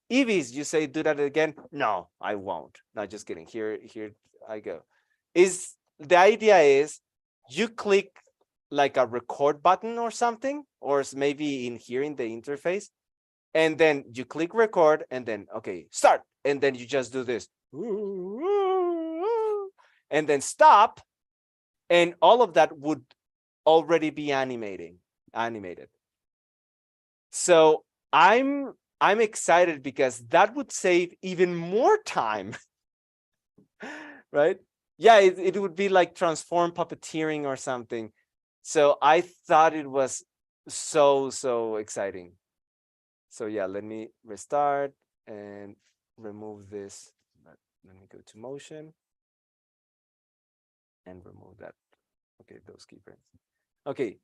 Evis, you say do that again. No, I won't. No, just kidding. Here I go. Is the idea is you click like a record button or something, or maybe in here in the interface, and then you click record and then, okay, start. And then you just do this. And then stop. And all of that would already be animated. So I'm excited because that would save even more time, right? Yeah, it would be like transform puppeteering or something. So I thought it was so exciting. So yeah, let me restart and remove this. Let me go to motion and remove that. Okay, those keyframes. Okay,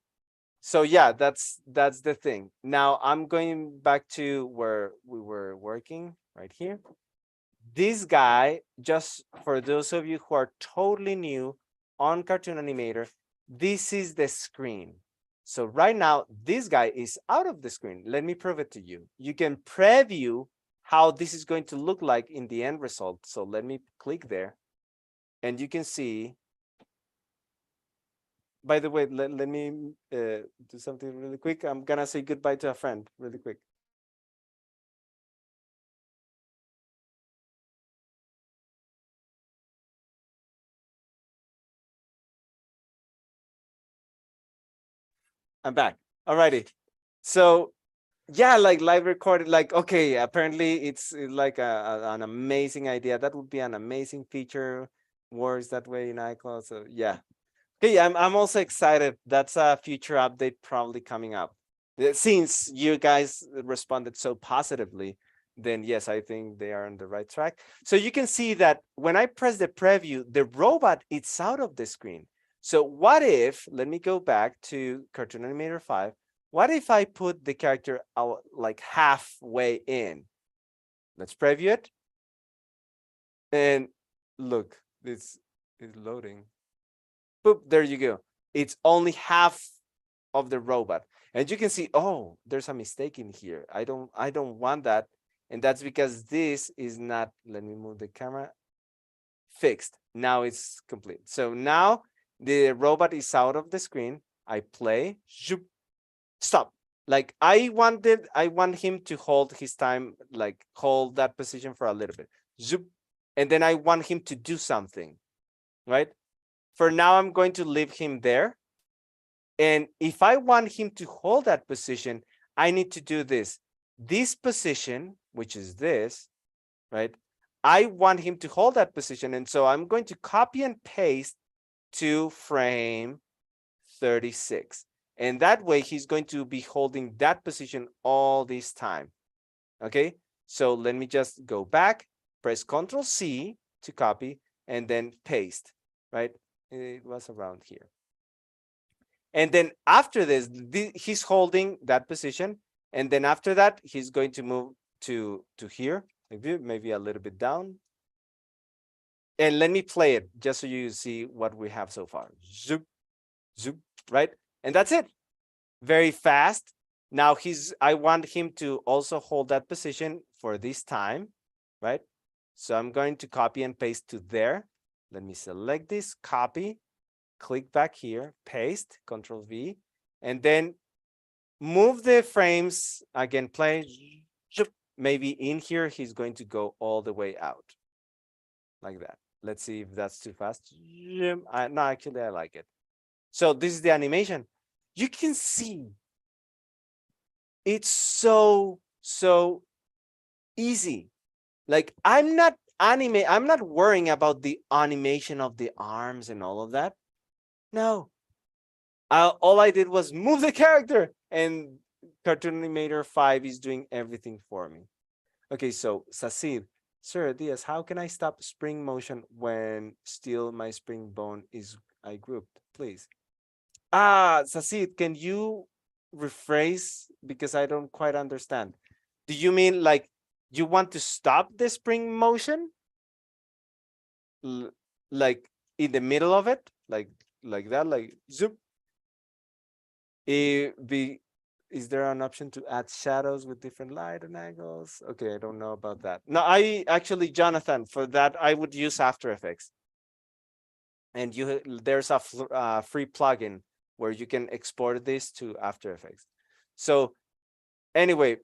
so yeah, that's the thing. Now I'm going back to where we were working right here. This guy, just for those of you who are totally new on Cartoon Animator, this is the screen. So right now, this guy is out of the screen. Let me prove it to you. You can preview how this is going to look like in the end result. So let me click there. And you can see, by the way, let me do something really quick. I'm going to say goodbye to a friend really quick. I'm back. Alrighty. So yeah, like live recorded, like, okay, apparently it's like an amazing idea. That would be an amazing feature. Works that way in iCloud. So yeah. Okay, I'm also excited. That's a future update probably coming up. Since you guys responded so positively, then yes, I think they are on the right track. So you can see that when I press the preview, the robot it's out of the screen. So what if, let me go back to Cartoon Animator 5. What if I put the character out like halfway in? Let's preview it. And look, this is loading. Boop, there you go. It's only half of the robot. And you can see, oh, there's a mistake in here. I don't want that. And that's because this is not, let me move the camera, fixed. Now it's complete. So now the robot is out of the screen. I play, zoop, stop. Like I want him to hold his time, like hold that position for a little bit. Zoop. And then I want him to do something, right? For now, I'm going to leave him there. And if I want him to hold that position, I need to do this. This position, which is this, right? I want him to hold that position. And so I'm going to copy and paste to frame 36. And that way he's going to be holding that position all this time. Okay, so let me just go back, press Ctrl C to copy, and then paste, right? It was around here. And then after this, he's holding that position. And then after that, he's going to move to here, maybe a little bit down. And let me play it just so you see what we have so far. Zoop, zoop, right? And that's it. Very fast. Now I want him to also hold that position for this time, right? So I'm going to copy and paste to there. Let me select this, copy, click back here, paste, Control V, and then move the frames again, play. Maybe in here, he's going to go all the way out like that. Let's see if that's too fast. No, actually, I like it. So this is the animation. You can see it's so easy. Like I'm not worrying about the animation of the arms and all of that. No, all I did was move the character, and Cartoon Animator 5 is doing everything for me. Okay, so Sasid, Sir Diaz, how can I stop spring motion when still my spring bone is I grouped, please? Sasid, can you rephrase because I don't quite understand? Do you mean like you want to stop the spring motion? Like in the middle of it? Like that, like zoop. Is there an option to add shadows with different light and angles? Okay, I don't know about that. No, I actually, Jonathan, for that, I would use After Effects. and there's a free plugin where you can export this to After Effects. So anyway,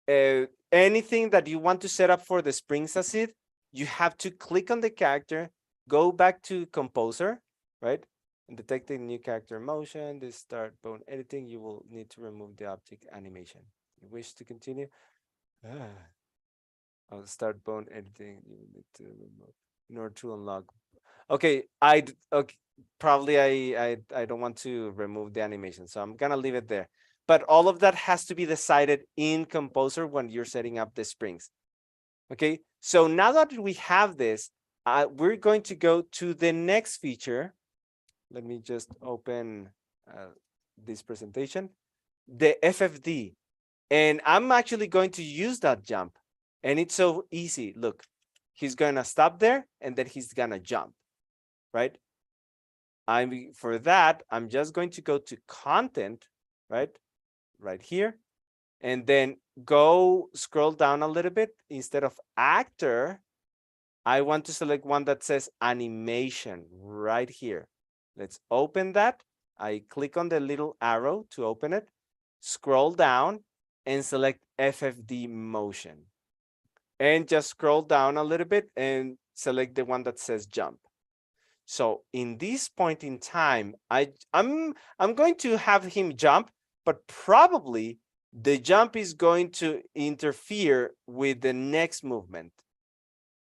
anything that you want to set up for the springs acid, you have to click on the character, go back to composer, right? And detecting new character motion, this start bone editing, you will need to remove the object animation. You wish to continue? I'll start bone editing, you will need to remove in order to unlock. Okay, okay, probably I don't want to remove the animation, so I'm gonna leave it there. But all of that has to be decided in Composer when you're setting up the springs. Okay, so now that we have this, we're going to go to the next feature. Let me just open this presentation, the FFD. And I'm actually going to use that jump. And it's so easy. Look, he's gonna stop there and then he's gonna jump, right? For that, I'm just going to go to content, right? Right here. And then go scroll down a little bit. Instead of actor, I want to select one that says animation right here. Let's open that. I click on the little arrow to open it, scroll down and select FFD motion. And just scroll down a little bit and select the one that says jump. So in this point in time, I'm going to have him jump, but probably the jump is going to interfere with the next movement.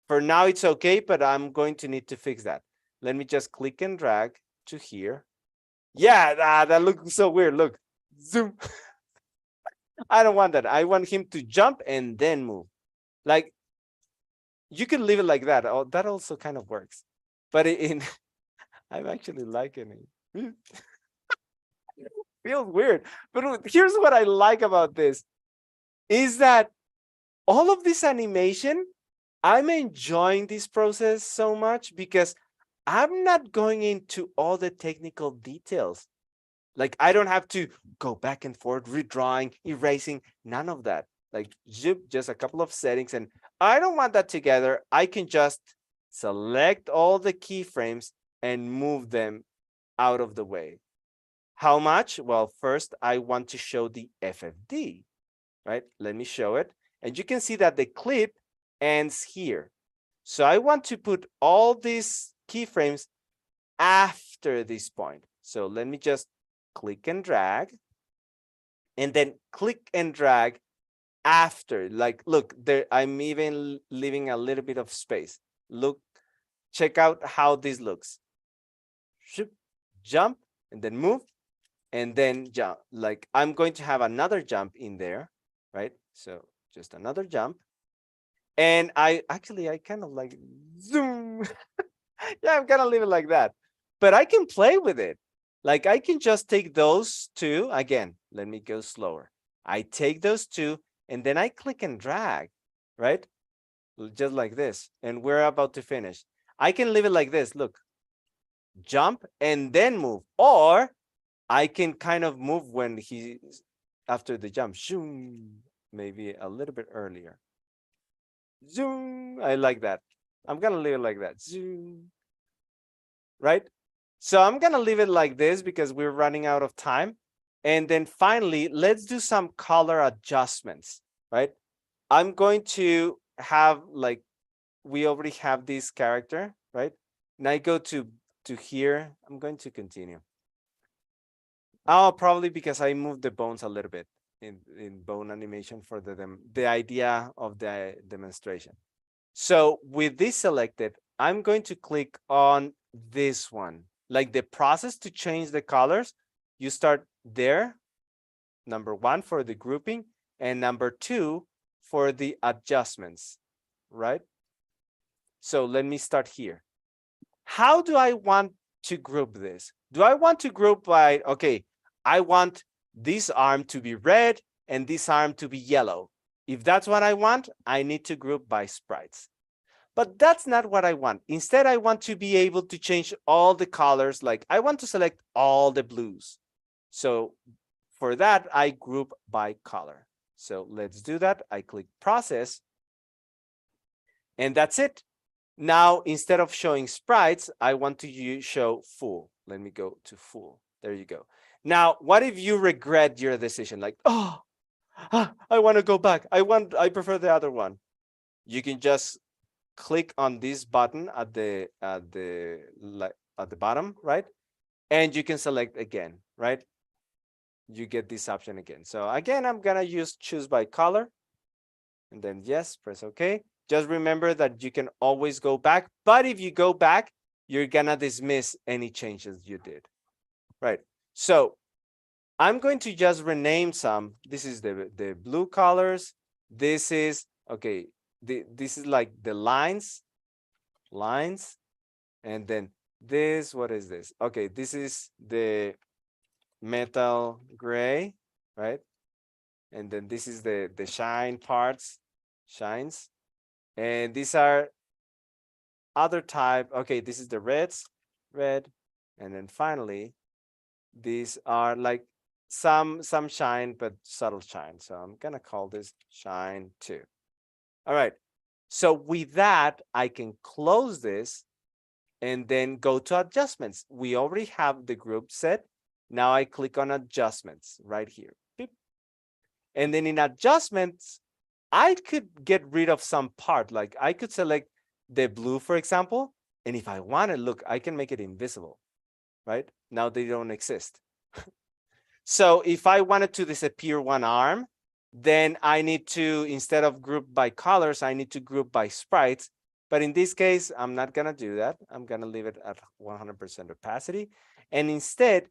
For now, it's okay, but I'm going to need to fix that. Let me just click and drag to here. Yeah, that looks so weird. Look, zoom. I don't want that. I want him to jump and then move. Like, you can leave it like that. Oh, that also kind of works. But I'm actually liking it. Feels weird. But here's what I like about this is that all of this animation, I'm enjoying this process so much because I'm not going into all the technical details. Like, I don't have to go back and forth, redrawing, erasing, none of that. Like, zip, just a couple of settings. And I don't want that together. I can just select all the keyframes and move them out of the way. How much? Well, first, I want to show the FFD, right? Let me show it. And you can see that the clip ends here. So I want to put all these keyframes after this point. So let me just click and drag, and then click and drag after. Like, look, there, I'm even leaving a little bit of space. Look, check out how this looks. Jump, and then move, and then jump. Like, I'm going to have another jump in there, right? So just another jump. And I kind of like zoom. Yeah, I'm gonna leave it like that. But I can play with it. Like, I can just take those two. Again, let me go slower. I take those two and then I click and drag, right? Just like this. And we're about to finish. I can leave it like this. Look, jump and then move. Or I can kind of move when he's after the jump. Zoom, maybe a little bit earlier. Zoom. I like that. I'm gonna leave it like that. Zoom. Right? So I'm gonna leave it like this because we're running out of time. And then finally, let's do some color adjustments, right? I'm going to have, like, we already have this character, right? And I go to here. I'm going to continue. Oh, probably because I moved the bones a little bit in bone animation for the idea of the demonstration. So with this selected, I'm going to click on this one. Like, the process to change the colors, you start there, number one for the grouping, and number two for the adjustments, right? So let me start here. How do I want to group this? Do I want to group by, okay, I want this arm to be red and this arm to be yellow. If that's what I want, I need to group by sprites. But that's not what I want. Instead, I want to be able to change all the colors. Like, I want to select all the blues. So for that, I group by color. So let's do that. I click process, and that's it. Now, instead of showing sprites, I want to show full. Let me go to full. There you go. Now, what if you regret your decision? Like, oh, I want to go back. I prefer the other one. You can just click on this button at the bottom, right? And you can select again, right? You get this option again. So again, I'm gonna choose by color, and then yes, press OK. Just remember that you can always go back, but if you go back, you're gonna dismiss any changes you did, right? So I'm going to just rename some. This is the blue colors. This is okay. This is like the lines, and then this. What is this? Okay, this is the metal gray, right? And then this is the shine parts, shines, and these are other type. Okay, this is the reds, red, and then finally these are like some shine but subtle shine. So I'm gonna call this shine 2. All right. So with that, I can close this and then go to adjustments. We already have the group set. Now I click on adjustments right here. Beep. And then in adjustments, I could get rid of some part. Like I could select the blue, for example. And if I want to look, I can make it invisible, right? Now they don't exist. So if I wanted to disappear one arm, then I need to, instead of group by colors, I need to group by sprites. But in this case, I'm not going to do that. I'm going to leave it at 100% opacity. And instead,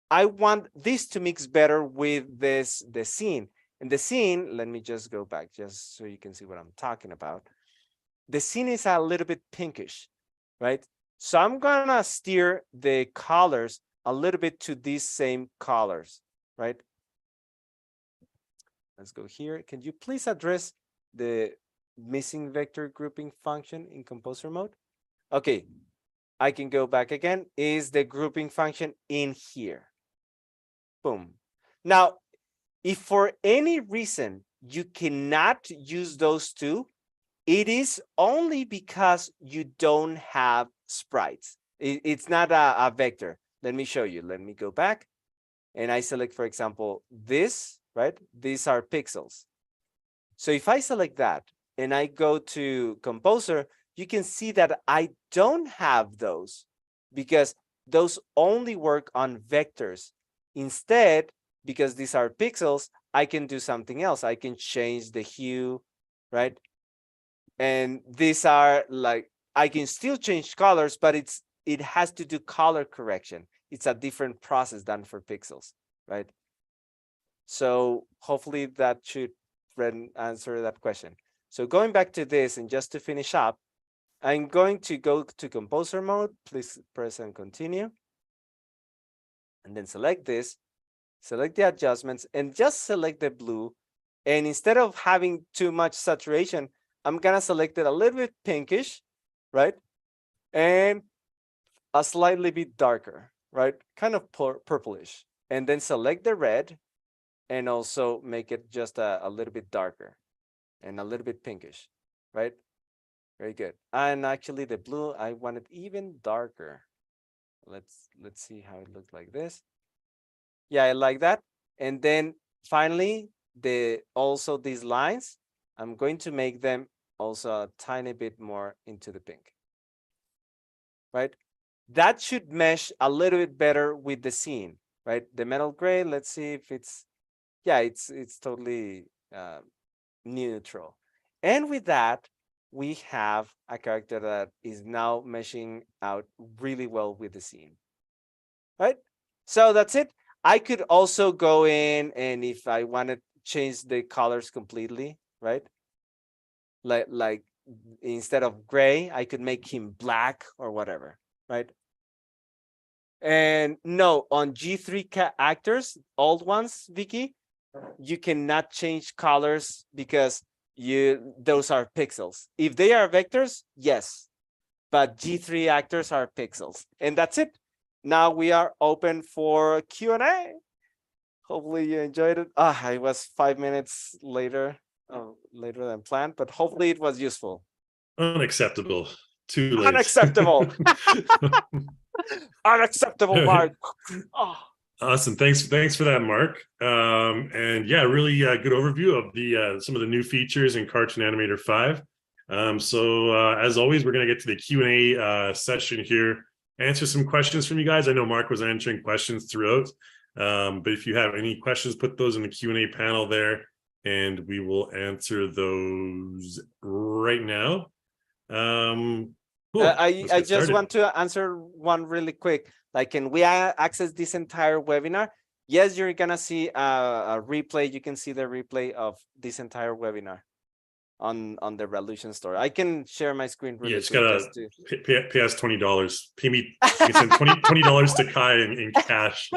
I want this to mix better with the scene. And the scene, let me just go back just so you can see what I'm talking about. The scene is a little bit pinkish, right? So I'm going to steer the colors a little bit to these same colors, right? Let's go here. Can you please address the missing vector grouping function in composer mode? Okay, I can go back again. Is the grouping function in here? Boom. Now, if for any reason you cannot use those two, it is only because you don't have sprites. It's not a vector. Let me show you. Let me go back and I select, for example, this, right? These are pixels. So if I select that and I go to Composer, you can see that I don't have those because those only work on vectors. Instead, because these are pixels, I can do something else. I can change the hue, right? And these are like, I can still change colors, but it has to do color correction. It's a different process than for pixels, right? So hopefully that should answer that question. So going back to this and just to finish up, I'm going to go to composer mode. Please press and continue. And then select this, select the adjustments and just select the blue. And instead of having too much saturation, I'm gonna select it a little bit pinkish, right? And a slightly bit darker, right? Kind of purplish. And then select the red and also make it just a little bit darker and a little bit pinkish, right? Very good. And actually the blue, I want it even darker. Let's see how it looks like this. Yeah, I like that. And then finally, also these lines, I'm going to make them also a tiny bit more into the pink, right? That should mesh a little bit better with the scene, right? The metal gray, let's see if it's, yeah, it's totally neutral. And with that, we have a character that is now meshing out really well with the scene, right? So that's it. I could also go in and if I want to change the colors completely, right? Like instead of gray, I could make him black or whatever, right? And no, on G3 actors, old ones, Vicky, you cannot change colors because those are pixels. If they are vectors, yes, but G3 actors are pixels. And that's it. Now we are open for Q&A. Hopefully you enjoyed it. I was 5 minutes later than planned, but hopefully it was useful. Unacceptable. Too late. Unacceptable. Unacceptable, Mark. Oh. Awesome. Thanks for that, Mark. And yeah, really good overview of the some of the new features in Cartoon Animator 5. So as always, we're going to get to the Q&A session here. Answer some questions from you guys. I know Mark was answering questions throughout. But if you have any questions, put those in the Q&A panel there, and we will answer those right now. Cool. I just want to answer one really quick. Like, can we access this entire webinar? Yes, you're gonna see a replay. You can see the replay of this entire webinar on the Reallusion store. I can share my screen really it's quick. Gotta pay us $20. Pay me. You can send $20 to Kai in cash.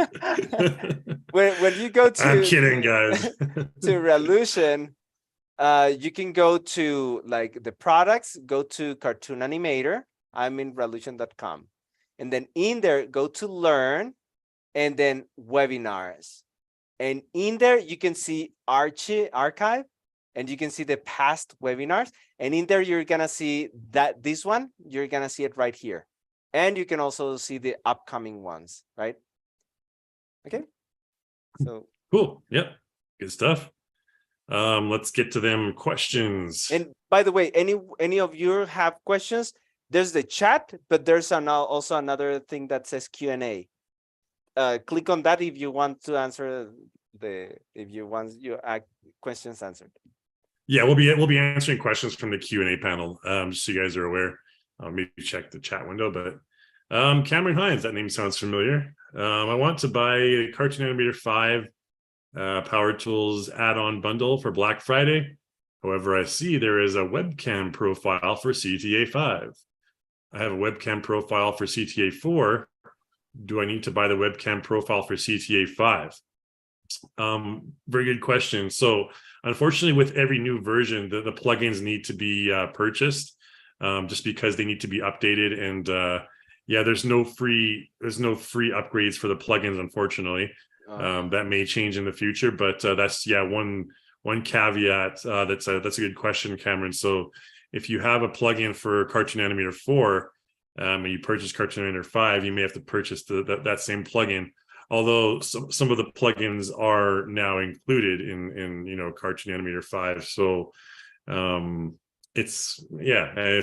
when you go to, I'm kidding, guys. To Reallusion, you can go to like the products, go to Cartoon Animator. I'm in Reallusion.com, and then in there go to learn, and then webinars, and in there you can see archive, and you can see the past webinars, and in there you're gonna see that this one, you're gonna see it right here, and you can also see the upcoming ones, right? Okay, so cool. Yep, good stuff. Let's get to them questions. And by the way, any of you have questions, there's the chat, but there's also another thing that says Q&A. Click on that if you want to answer if you want your questions answered. Yeah, we'll be answering questions from the Q&A panel, just so you guys are aware. Maybe check the chat window. But Cameron Hines, that name sounds familiar. I want to buy a Cartoon Animator 5 Power Tools add-on bundle for Black Friday. However, I see there is a webcam profile for CTA 5. I have a webcam profile for CTA 4. Do I need to buy the webcam profile for CTA 5? Very good question. So unfortunately, with every new version, the plugins need to be purchased, just because they need to be updated. And yeah, there's no free upgrades for the plugins, unfortunately. That may change in the future, but that's one caveat. That's a good question, Cameron. So if you have a plugin for Cartoon Animator 4 and you purchase Cartoon Animator 5, you may have to purchase that same plugin. Although some of the plugins are now included in Cartoon Animator 5. So it's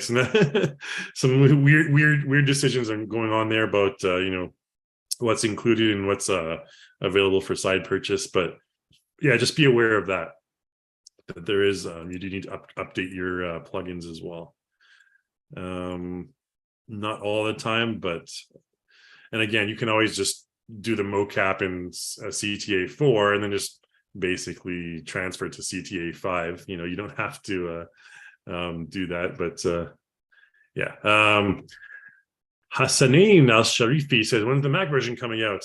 not some weird decisions are going on there about what's included and what's available for side purchase. But yeah, just be aware of that there is you do need to update your plugins as well. Not all the time, but and again, you can always just do the mocap in CTA 4 and then just basically transfer to CTA 5. You don't have to do that, but yeah. Hassanin Al-Sharifi says, when's the Mac version coming out?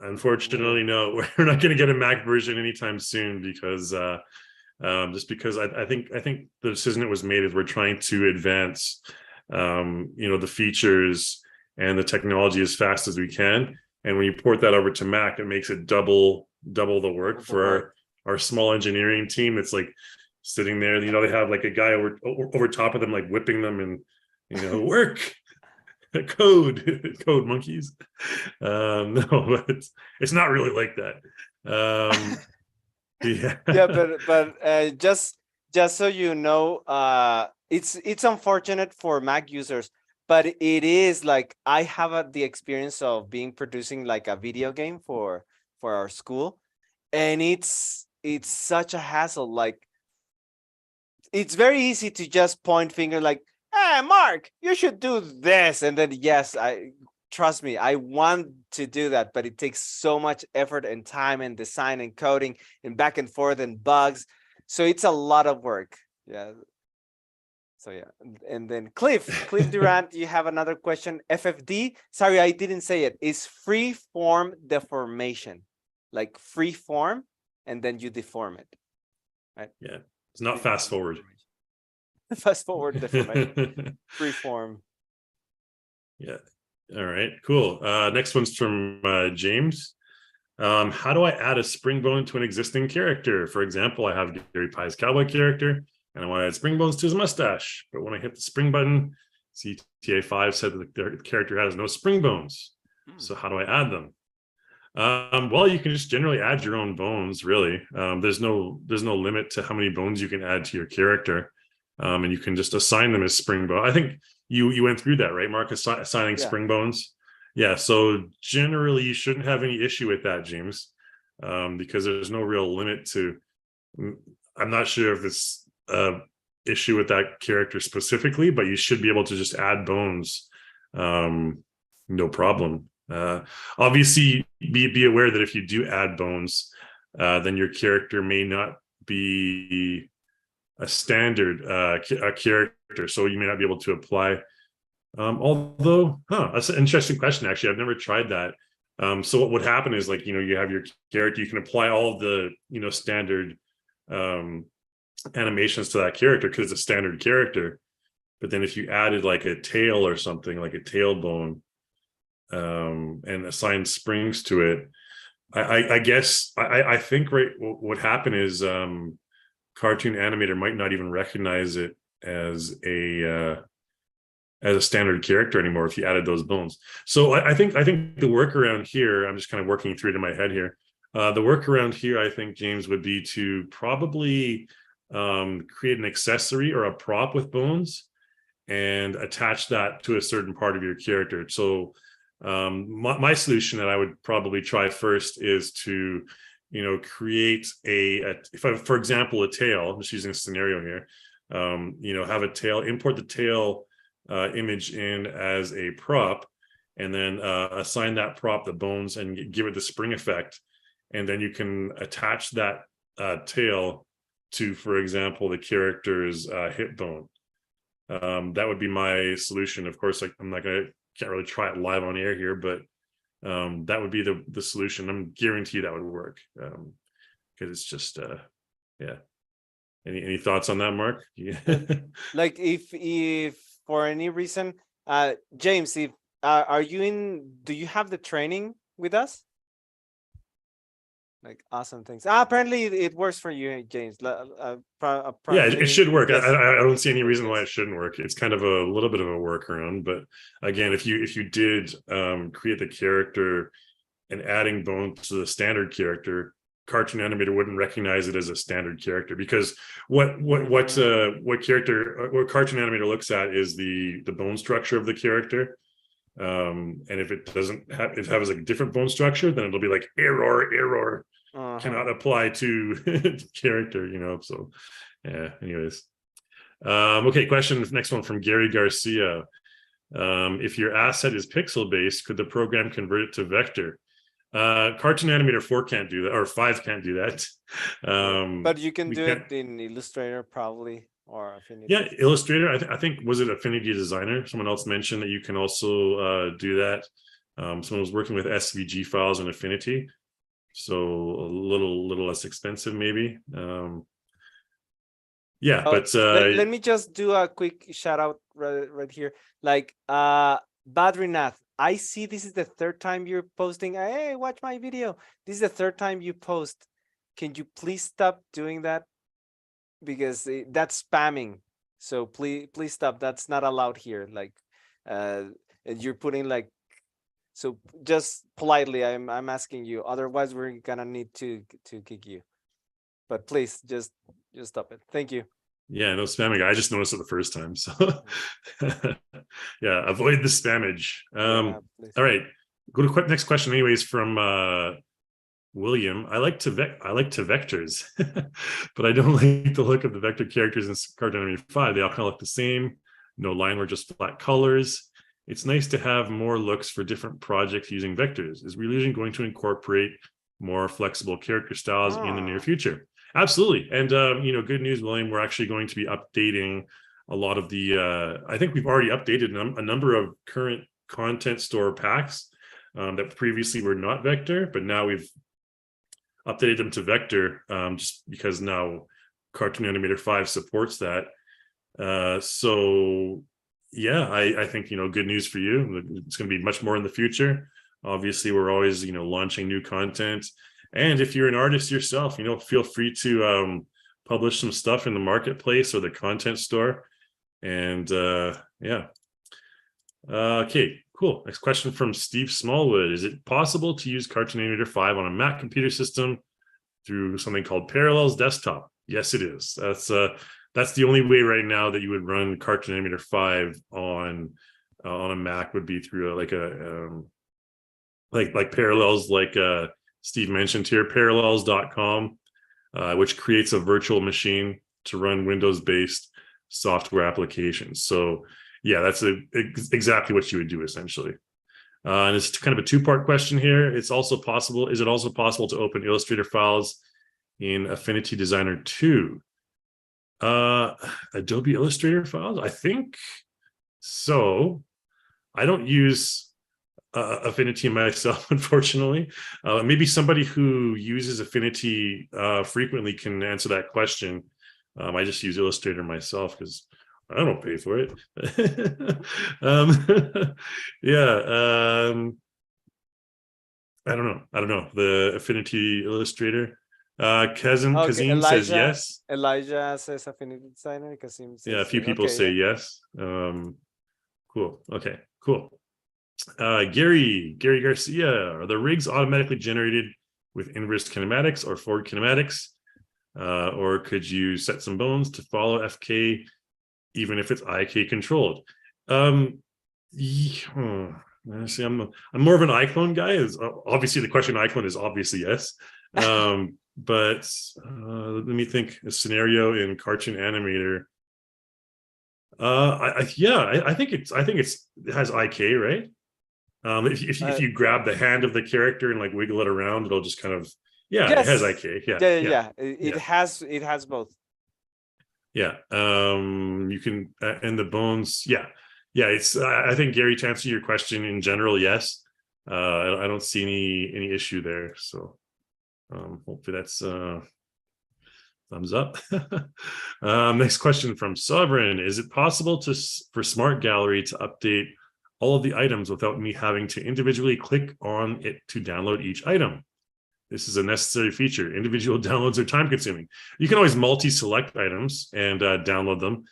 Unfortunately, no, we're not going to get a Mac version anytime soon, because just because I think the decision that was made is we're trying to advance the features and the technology as fast as we can. And when you port that over to Mac, it makes it double the work for our small engineering team. It's like sitting there, they have like a guy over top of them, like whipping them and work. Code monkeys. No, but it's not really like that. Yeah, but just so you know, it's unfortunate for Mac users, but it is like I have the experience of producing like a video game for our school, and it's such a hassle. Like, it's very easy to just point finger like, hey, Mark, you should do this. And then, yes, trust me, I want to do that, but it takes so much effort and time and design and coding and back and forth and bugs. So it's a lot of work. Yeah. So yeah. And then Cliff Durant, you have another question. FFD, sorry, I didn't say it. Is free form deformation, like free form, and then you deform it, right? Yeah. It's not fast forward. Fast forward deformation. Free form. Yeah. All right, cool. Next one's from James. How do I add a spring bone to an existing character? For example, I have Gary Pie's cowboy character. and I want to add spring bones to his mustache. But when I hit the spring button, CTA5 said that the character has no spring bones. So how do I add them? Well, you can just generally add your own bones, really. There's no limit to how many bones you can add to your character. And you can just assign them as spring bone. I think you went through that, right, Mark? Assigning spring bones. Yeah, so generally you shouldn't have any issue with that, James, because there's no real limit to. I'm not sure if it's issue with that character specifically, but you should be able to just add bones, no problem. Obviously, be aware that if you do add bones, then your character may not be a standard a character, so you may not be able to apply. Although, that's an interesting question. Actually, I've never tried that. So what would happen is, like, you have your character, you can apply all of the standard animations to that character because it's a standard character. But then if you added like a tail or something, like a tailbone, and assign springs to it, I guess I think what happened is Cartoon Animator might not even recognize it as a standard character anymore if you added those bones. So I think the workaround here, I'm just kind of working through it in my head here. The workaround here, I think, James, would be to probably create an accessory or a prop with bones and attach that to a certain part of your character. So my solution that I would probably try first is to create for example, a tail. I'm just using a scenario here. Have a tail, import the tail image in as a prop, and then assign that prop the bones and give it the spring effect, and then you can attach that tail to, for example, the character's hip bone. That would be my solution. Of course, can't really try it live on air here, but that would be the solution. I'm guarantee that would work, because it's just yeah. Any thoughts on that, Mark? Yeah. Like if for any reason, James, if do you have the training with us? Like, awesome, things. Apparently it works for you, James. Yeah, it should work. Yes. I don't see any reason why it shouldn't work. It's kind of a little bit of a workaround, but again, if you did create the character and adding bones to the standard character, Cartoon Animator wouldn't recognize it as a standard character, because what Cartoon Animator looks at is the bone structure of the character. And if it doesn't have, if it has a different bone structure, then it'll be like error, cannot apply to character, so yeah. Anyways, okay, next one from Gary Garcia. If your asset is pixel based, could the program convert it to vector? Cartoon Animator 4 can't do that, or 5 can't do that. But you can do it in Illustrator, probably, or Affinity. Yeah, Illustrator. I think, was it Affinity Designer? Someone else mentioned that you can also do that. Someone was working with SVG files in Affinity, so a little less expensive, maybe. Yeah, but let me just do a quick shout out right here. Like, Badrinath, I see this is the third time you're posting. Hey, watch my video. This is the third time you post. Can you please stop doing that? Because that's spamming. So please stop. That's not allowed here. Like, you're putting like, so just politely, I'm asking you. Otherwise, we're gonna need to kick you. But please just stop it. Thank you. Yeah, no spamming. I just noticed it the first time. So yeah, avoid the spammage. All right, go to next question. Anyways, from William. I like to vectors, but I don't like the look of the vector characters in Cartoon Animator 5. They all kind of look the same. No line work, just flat colors. It's nice to have more looks for different projects using vectors. Is Reallusion going to incorporate more flexible character styles in the near future? Absolutely. And good news, William, we're actually going to be updating a lot of the I think we've already updated a number of current content store packs that previously were not vector, but now we've updated them to vector, just because now Cartoon Animator 5 supports that. So yeah, I think, good news for you. It's going to be much more in the future. Obviously, we're always, launching new content. And if you're an artist yourself, feel free to publish some stuff in the marketplace or the content store. And yeah. Okay, cool. Next question from Steve Smallwood. Is it possible to use Cartoon Animator 5 on a Mac computer system through something called Parallels Desktop? Yes, it is. That's the only way right now that you would run Cartoon Animator 5 on a Mac, would be through like Parallels, like Steve mentioned here, parallels.com, which creates a virtual machine to run Windows-based software applications. So yeah, that's exactly what you would do essentially. And it's kind of a two-part question here. It's also possible. Is it also possible to open Illustrator files in Affinity Designer 2? Adobe Illustrator files? I think so. I don't use Affinity myself, unfortunately. Maybe somebody who uses Affinity frequently can answer that question. I just use Illustrator myself because I don't pay for it. Yeah. I don't know. The Affinity Illustrator. Okay, Kazim says yes. Elijah says Affinity Designer. Kasim says Yeah, a few people okay, say yeah. yes. Cool. Okay, cool. Gary Garcia, are the rigs automatically generated with inverse kinematics or forward kinematics? Or could you set some bones to follow FK even if it's IK controlled? Honestly, I'm more of an iClone guy. Obviously the question iClone is obviously yes. But let me think. A scenario in Cartoon Animator. I think it has IK, right? If you grab the hand of the character and like wiggle it around, it'll just kind of, yeah, it has Yes. IK. Yeah, Yeah. It yeah. has both. Yeah. You can and the bones. Yeah. It's I think, Gary, to answer your question in general, yes. I don't see any issue there. So hopefully that's thumbs up. Next question from Sovereign. Is it possible for Smart Gallery to update all of the items without me having to individually click on it to download each item? This is a necessary feature. Individual downloads are time consuming. You can always multi-select items and download them.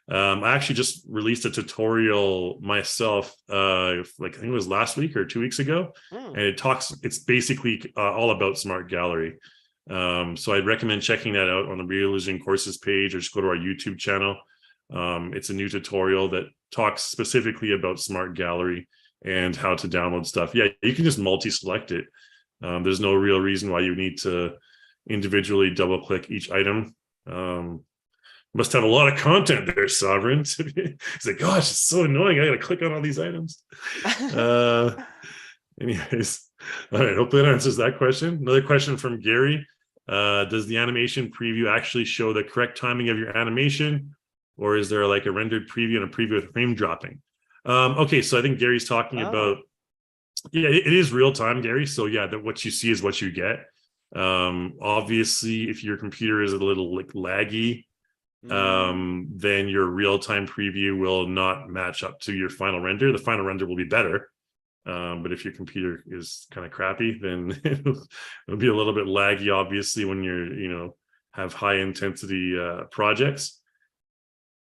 I actually just released a tutorial myself, like I think it was last week or 2 weeks ago. And it's basically all about Smart Gallery. So I'd recommend checking that out on the Reallusion courses page, or just go to our YouTube channel. It's a new tutorial that talks specifically about Smart Gallery and how to download stuff. Yeah, you can just multi-select it. There's no real reason why you need to individually double click each item. Must have a lot of content there, Sovereign. It's like, gosh, it's so annoying. I gotta click on all these items. Anyways, all right, hopefully that answers that question. Another question from Gary. Does the animation preview actually show the correct timing of your animation? Or is there like a rendered preview and a preview with frame dropping? Okay, so I think Gary's talking about, yeah, it is real time, Gary. So yeah, that what you see is what you get. Obviously, if your computer is a little like laggy, then your real-time preview will not match up to your final render. The final render will be better. But if your computer is kind of crappy, then it'll be a little bit laggy, obviously, when you're, have high intensity projects.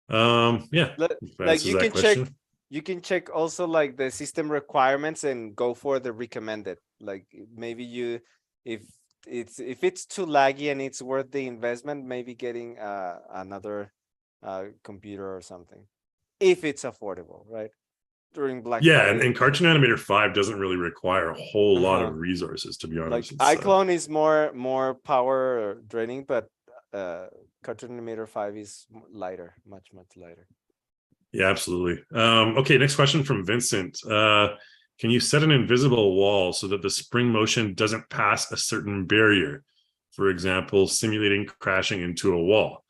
Yeah, like you that can question. check, you can check also like the system requirements and go for the recommended. Like maybe you, if it's too laggy and it's worth the investment, maybe getting another computer or something, if it's affordable, right? During Black Yeah, Friday. and Cartoon Animator 5 doesn't really require a whole lot of resources, to be honest. Like iClone is more power draining, but Cartoon Animator 5 is lighter, much lighter. Yeah, absolutely. Okay, next question from Vincent. Can you set an invisible wall so that the spring motion doesn't pass a certain barrier? For example, simulating crashing into a wall.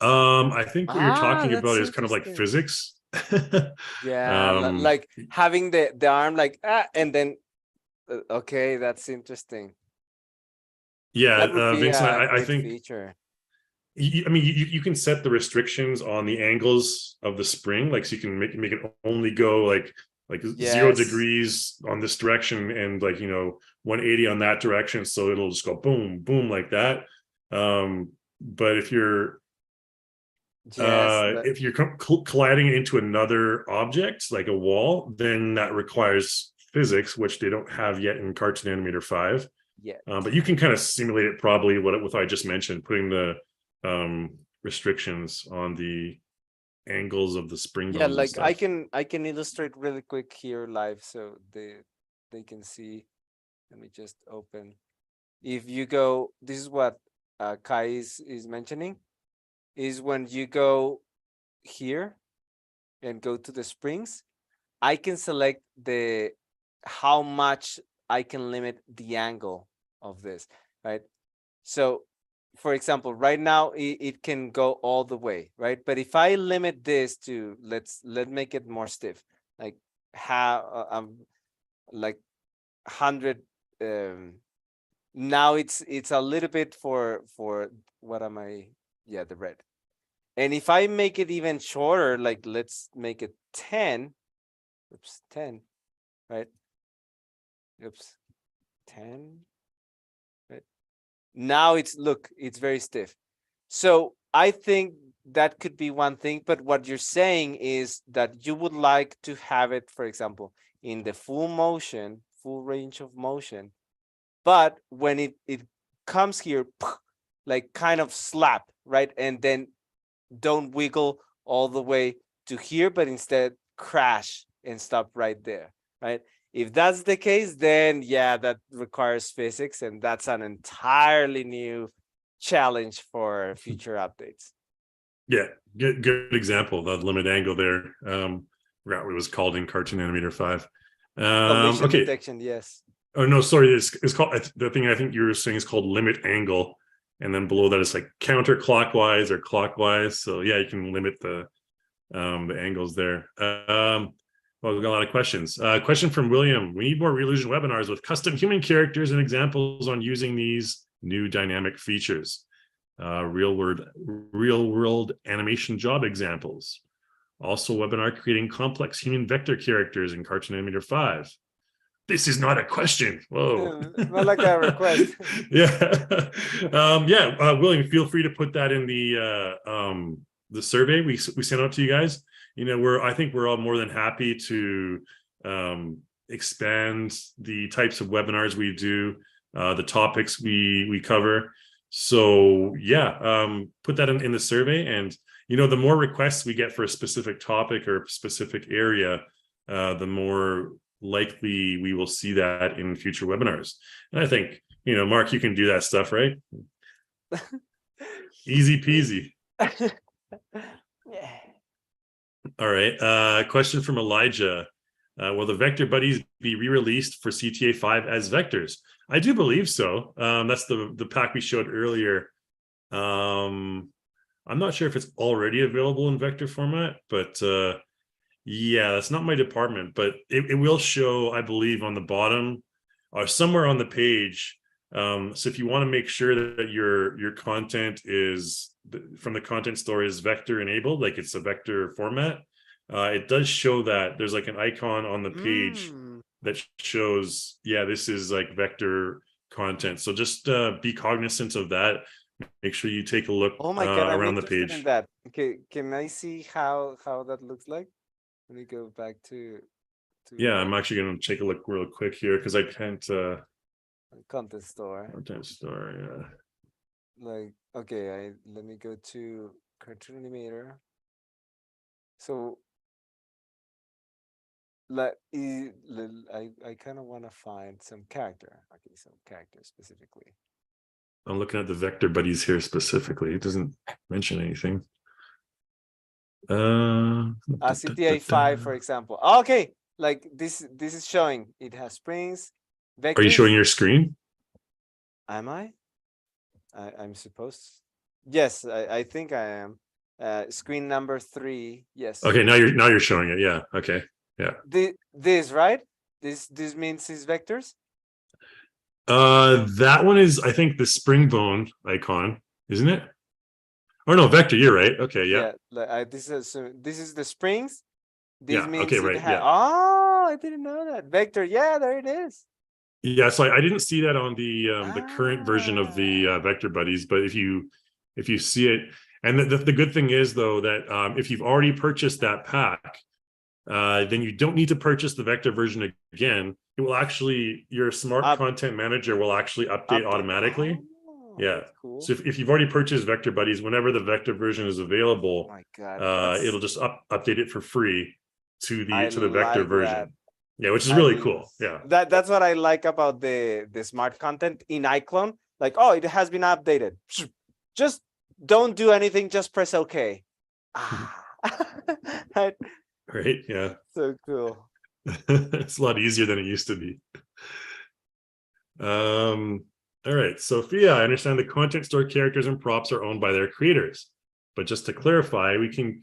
I think what you're talking about is kind of like physics. Yeah, like having the arm like and then okay, that's interesting. Yeah, That would be Vincent, a I great think feature. you can set the restrictions on the angles of the spring, like so you can make it only go like 0 degrees on this direction and like 180 on that direction, so it'll just go boom boom like that. but Yes, but if you're colliding it into another object like a wall, then that requires physics, which they don't have yet in Cartoon Animator 5. yeah. But you can kind of simulate it probably what I just mentioned, putting the restrictions on the angles of the spring Yeah, bones and like stuff. I can illustrate really quick here live so they can see. Let me just open. If you go, this is what Kai is mentioning, is when you go here and go to the springs, I can select the how much I can limit the angle of this, right? So for example, right now it can go all the way, right? But if I limit this to let's make it more stiff, like how like 100 now it's a little bit for what am I, yeah, the red. And if I make it even shorter, like let's make it 10, oops, 10, right? Oops, 10, right? Now it's, look, it's very stiff. So I think that could be one thing, but what you're saying is that you would like to have it, for example, in the full motion, full range of motion, but when it comes here, like kind of slap, right? And then don't wiggle all the way to here, but instead crash and stop right there, right? If that's the case, then yeah, that requires physics, and that's an entirely new challenge for future updates. Yeah, good example. The limit angle there. Forgot what it was called in Cartoon Animator 5. Collision Okay. detection, yes. Oh no, sorry. It's called, the thing I think you were saying is called limit angle, and then below that it's like counterclockwise or clockwise. So yeah, you can limit the angles there. Well, we've got a lot of questions. Question from William: we need more Reallusion webinars with custom human characters and examples on using these new dynamic features. Real world animation job examples. Also, webinar creating complex human vector characters in Cartoon Animator 5. This is not a question. Whoa. More like a request. Yeah. Yeah. William, feel free to put that in the survey we sent out to you guys. You know, I think we're all more than happy to expand the types of webinars we do, the topics we cover. So yeah, put that in the survey, and you know, the more requests we get for a specific topic or specific area, the more likely we will see that in future webinars. And I think, you know, Mark, you can do that stuff, right? Easy peasy. Yeah. All right. Question from Elijah. Will the vector buddies be re-released for CTA 5 as vectors? I do believe so. That's the pack we showed earlier. I'm not sure if it's already available in vector format, but yeah, that's not my department, but it will show, I believe, on the bottom or somewhere on the page. So if you want to make sure that your content is from the content store is vector enabled, like it's a vector format, it does show that there's like an icon on the page that shows, yeah, this is like vector content. So just be cognizant of that. Make sure you take a look Oh my God, I'm around the interested in page. that. Okay, can I see how that looks like? Let me go back to Yeah, I'm actually going to take a look real quick here because I can't content store. content store. Yeah. Like, okay, let me go to Cartoon Animator. So like I kind of want to find some character. Okay, some character specifically. I'm looking at the vector buddies here specifically. It doesn't mention anything. CTA 5, for example. Okay, like this is showing it has springs, vectors. Are you showing your screen? Am I? I'm supposed. Yes, I think I am. Screen number 3. Yes. Okay, now you're showing it. Yeah. Okay. Yeah. This right? This means these vectors. That one is, I think, the spring bone icon, isn't it? Or no, vector. You're right. Okay. Yeah. Like this is the springs. This Yeah. Okay. means it Right. has. Yeah. Oh, I didn't know that. Vector. Yeah, there it is. Yeah. So I didn't see that on the current version of the Ah. vector buddies, but if you if you see it. And the good thing is, though, that if you've already purchased that pack, then you don't need to purchase the vector version again. It will actually, your smart content manager will actually update automatically. Oh, yeah. Cool. So if you've already purchased Vector Buddies, whenever the vector version is available, oh my God, it'll just update it for free to the vector like version. that. Yeah, which is really cool. Yeah. That's what I like about the smart content in iClone. Like, oh, it has been updated. Just don't do anything, just press OK. Right? Right. Yeah. So cool. It's a lot easier than it used to be. All right, Sophia, I understand the content store characters and props are owned by their creators, but just to clarify, we can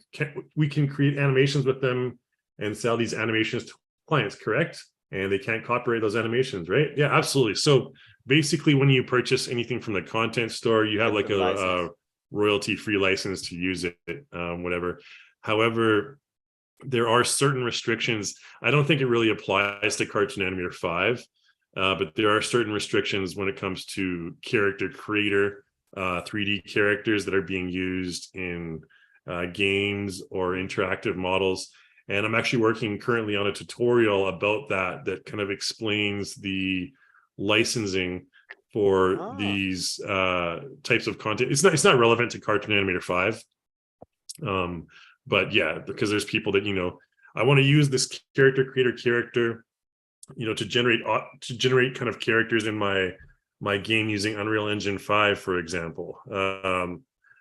create animations with them and sell these animations to clients, correct? And they can't copyright those animations, right? Yeah, absolutely. So basically, when you purchase anything from the content store, you have like a royalty-free license to use it, whatever. However, there are certain restrictions. I don't think it really applies to Cartoon Animator 5. But there are certain restrictions when it comes to character creator, 3D characters that are being used in games or interactive models. And I'm actually working currently on a tutorial about that kind of explains the licensing for these types of content. It's not relevant to Cartoon Animator 5. But yeah, because there's people that, I want to use this character creator character, to generate kind of characters in my game using Unreal Engine 5, for example.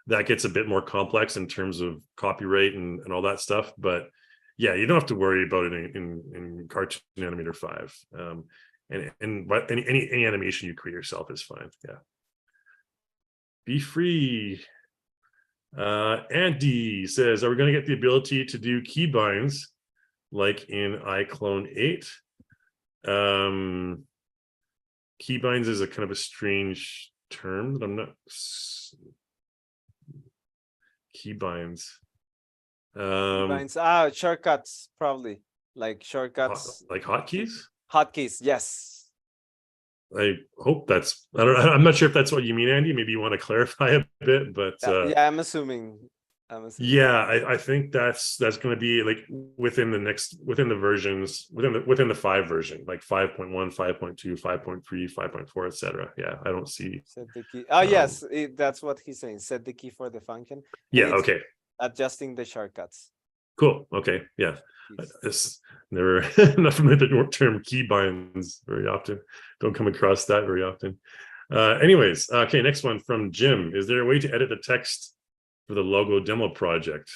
That gets a bit more complex in terms of copyright and all that stuff. But yeah, you don't have to worry about it in Cartoon Animator 5. But any animation you create yourself is fine. Yeah. Be free. Andy says, are we going to get the ability to do keybinds like in iClone 8? Keybinds is a kind of a strange term that I'm not. Keybinds. Keybinds. Shortcuts, probably like shortcuts, like hotkeys. Hotkeys, yes. I hope that's. I'm not sure if that's what you mean, Andy. Maybe you want to clarify a bit, but yeah, I'm assuming. Yeah, I think that's going to be like within the versions within the 5 version, like 5.1, 5.2, 5.3, 5.4, etc. Yeah, I don't see. Set the key. Yes, that's what he's saying. Set the key for the function. Yeah. Okay. Adjusting the shortcuts. Cool. Okay. Yeah. It's never not familiar with the term keybinds very often. Don't come across that very often. Anyways, okay. Next one from Jim. Is there a way to edit the text for the logo demo project?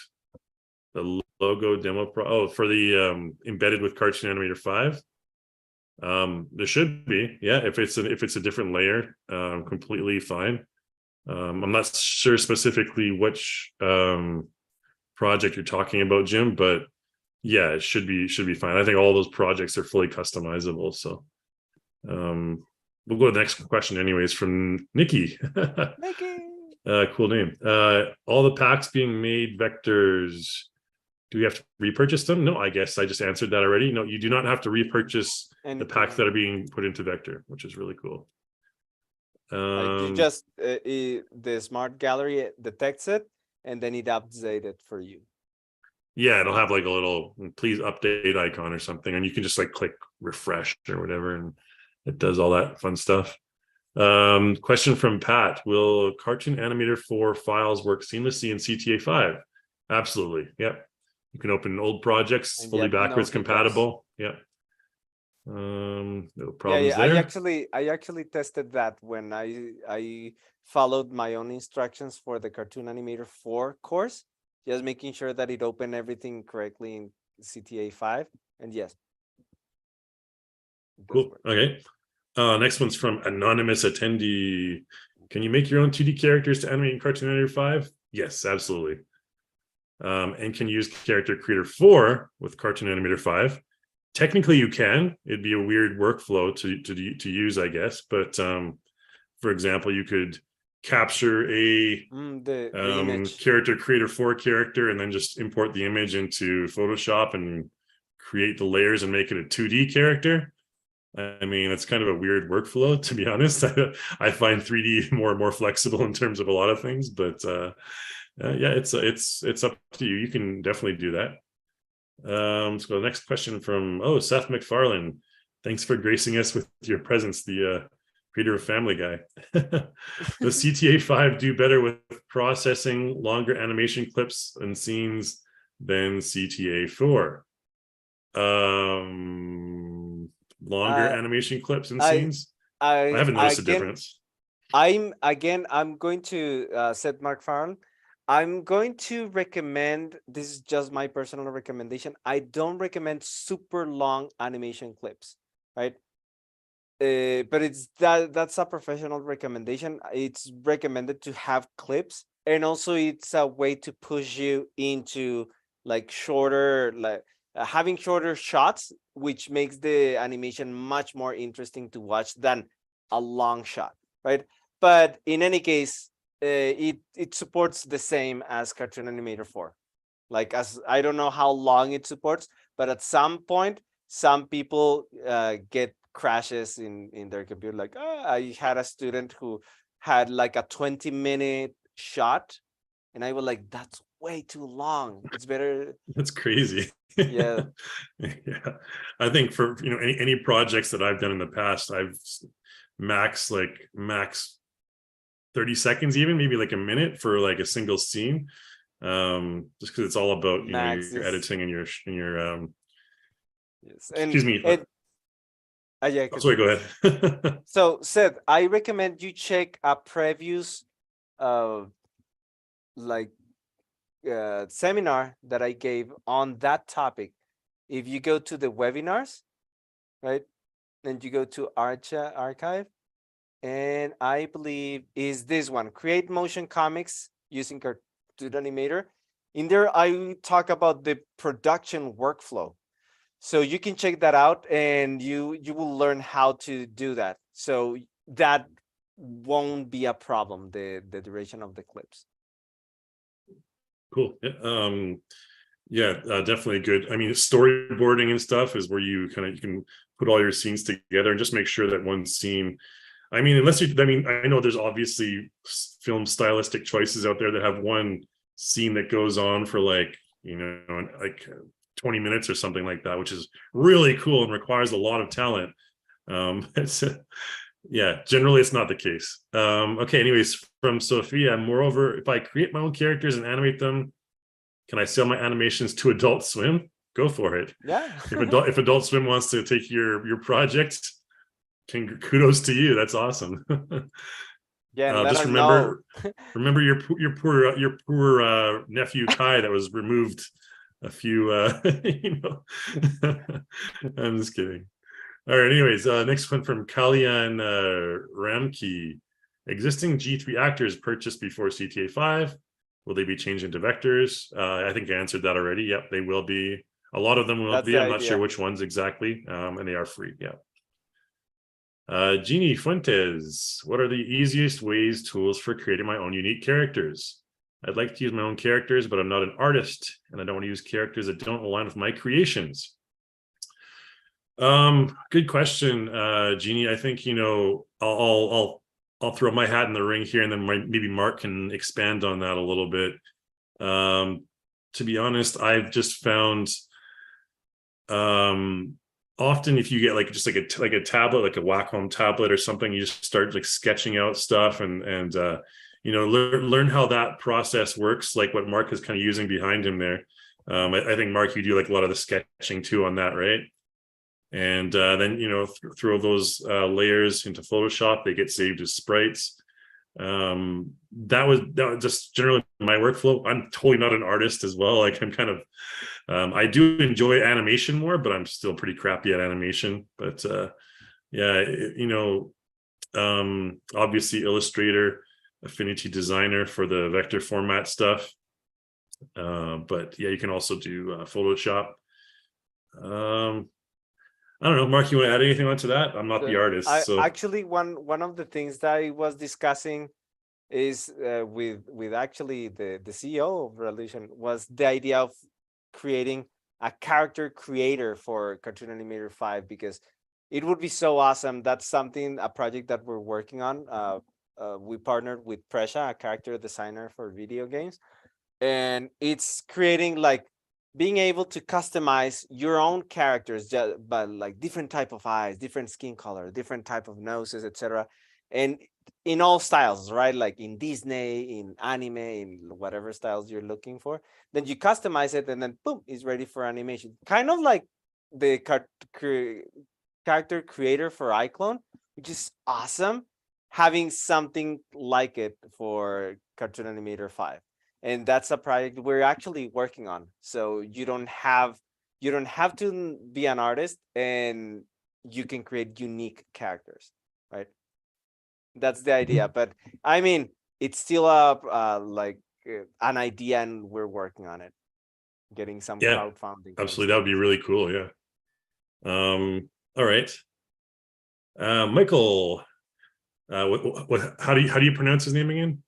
The logo demo for the embedded with Cartoon Animator 5. There should be. Yeah, if it's a different layer, completely fine. I'm not sure specifically which project you're talking about, Jim, but yeah, it should be fine. I think all those projects are fully customizable. So we'll go to the next question anyways from Nikki. Nikki. Cool name. All the packs being made vectors, do we have to repurchase them? No, I guess I just answered that already. No, you do not have to repurchase the packs that are being put into vector, which is really cool. You just the smart gallery detects it and then it updates it for you. Yeah, it'll have like a little please update icon or something, and you can just like click refresh or whatever, and it does all that fun stuff. Question from Pat: will Cartoon Animator 4 files work seamlessly in CTA 5? Absolutely. Yep. You can open old projects, fully backwards compatible. Yep. No problems there. I actually tested that when I followed my own instructions for the Cartoon Animator 4 course, just making sure that it opened everything correctly in CTA 5, and yes. Cool. Okay. Next one's from anonymous attendee. Can you make your own 2D characters to animate in Cartoon Animator 5? Yes, absolutely. And can you use Character Creator 4 with Cartoon Animator 5? Technically, you can. It'd be a weird workflow to use, I guess. But for example, you could capture a Character Creator 4 character and then just import the image into Photoshop and create the layers and make it a 2D character. I mean, it's kind of a weird workflow, to be honest. I find 3D more flexible in terms of a lot of things, but yeah, it's up to you. You can definitely do that. Let's go to the next question from Seth MacFarlane. Thanks for gracing us with your presence, the creator of Family Guy. Does CTA 5 do better with processing longer animation clips and scenes than CTA 4? Longer Uh, animation clips and I scenes? I haven't noticed a difference. I'm going to set Mark Farn. I'm going to recommend, this is just my personal recommendation. I don't recommend super long animation clips, right? But that's a professional recommendation. It's recommended to have clips, and also it's a way to push you into like shorter, like having shorter shots, which makes the animation much more interesting to watch than a long shot, right? But in any case, it supports the same as Cartoon Animator 4. Like, as I don't know how long it supports, but at some point, some people get crashes in their computer. Like, I had a student who had like a 20-minute shot, and I was like, that's way too long. It's better. That's crazy. Yeah. Yeah, I think for any projects that I've done in the past, I've max 30 seconds, even maybe like a minute for like a single scene. Just because it's all about Max your is, editing and your yes. excuse me. And yeah, Oh, sorry, continue. go ahead. So Seth, I recommend you check a previous uh like seminar that I gave on that topic. If you go to the webinars, right, and you go to archive, and I believe is this one, create motion comics using Cartoon Animator. In there, I talk about the production workflow. So you can check that out, and you will learn how to do that. So that won't be a problem, the duration of the clips. Cool. Yeah, definitely good. I mean, storyboarding and stuff is where you can put all your scenes together and just make sure that one scene. I mean, I know there's obviously film stylistic choices out there that have one scene that goes on for like 20 minutes or something like that, which is really cool and requires a lot of talent. It's yeah, generally it's not the case. Okay, anyways, from Sophia, moreover, if I create my own characters and animate them, can I sell my animations to Adult Swim? Go for it. Yeah. If Adult Swim wants to take your project, kudos to you. That's awesome. Yeah, and let Just us know. remember your poor nephew Kai that was removed a few I'm just kidding. All right, anyways, next one from Kalyan Ramki. Existing G3 actors purchased before CTA 5, will they be changed into vectors? I think I answered that already. Yep, they will be. A lot of them will That's be. the I'm not sure idea. which ones exactly, and they are free. Yeah. Jeannie Fuentes, what are the easiest tools for creating my own unique characters? I'd like to use my own characters, but I'm not an artist, and I don't want to use characters that don't align with my creations. Good question, Jeannie. I think I'll throw my hat in the ring here, and then maybe Mark can expand on that a little bit. To be honest, I've just found often if you get like just like a tablet, like a Wacom tablet or something, you just start like sketching out stuff and learn how that process works, like what Mark is kind of using behind him there. I think Mark, you do like a lot of the sketching too on that, right? And then throw those layers into Photoshop, they get saved as sprites. That was just generally my workflow. I'm totally not an artist as well. Like I'm kind of I do enjoy animation more, but I'm still pretty crappy at animation. But yeah, obviously Illustrator, Affinity Designer for the vector format stuff. But yeah, you can also do Photoshop. I don't know, Mark, you want to add anything onto that? I'm not the I artist, so actually, one of the things that I was discussing is with actually the CEO of Reallusion was the idea of creating a character creator for Cartoon Animator 5, because it would be so awesome. That's a project that we're working on. We partnered with Presha, a character designer for video games, and it's creating like being able to customize your own characters, but like different type of eyes, different skin color, different type of noses, etc. And in all styles, right? Like in Disney, in anime, in whatever styles you're looking for. Then you customize it, and then boom, it's ready for animation. Kind of like the character creator for iClone, which is awesome. Having something like it for Cartoon Animator 5. And that's a project we're actually working on. So you don't have to be an artist, and you can create unique characters, right? That's the idea. But I mean, it's still an idea, and we're working on it, getting some Yeah, crowdfunding. absolutely. That would be really cool. Yeah. All right. Michael, how do you pronounce his name again?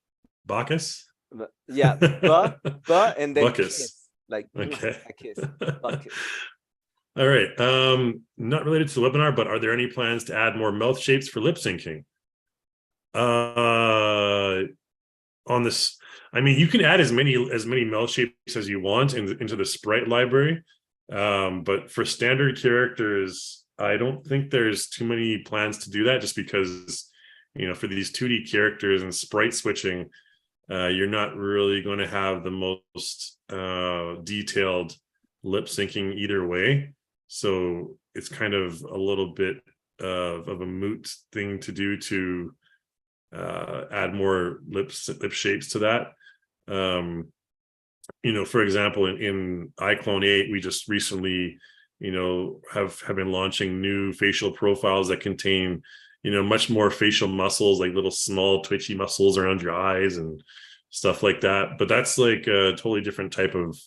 Bacchus? Yeah, but and then Buckus. kiss, like Okay. a kiss, Buckus. All right. Not related to the webinar, but are there any plans to add more mouth shapes for lip syncing? On this, I mean, you can add as many mouth shapes as you want into the sprite library. But for standard characters, I don't think there's too many plans to do that, just because, for these 2D characters and sprite switching, you're not really going to have the most detailed lip syncing either way. So it's kind of a little bit of a moot thing to do to add more lip shapes to that. For example, in iClone 8, we just recently, have been launching new facial profiles that contain, much more facial muscles, like little small twitchy muscles around your eyes and stuff like that. But that's like a totally different type of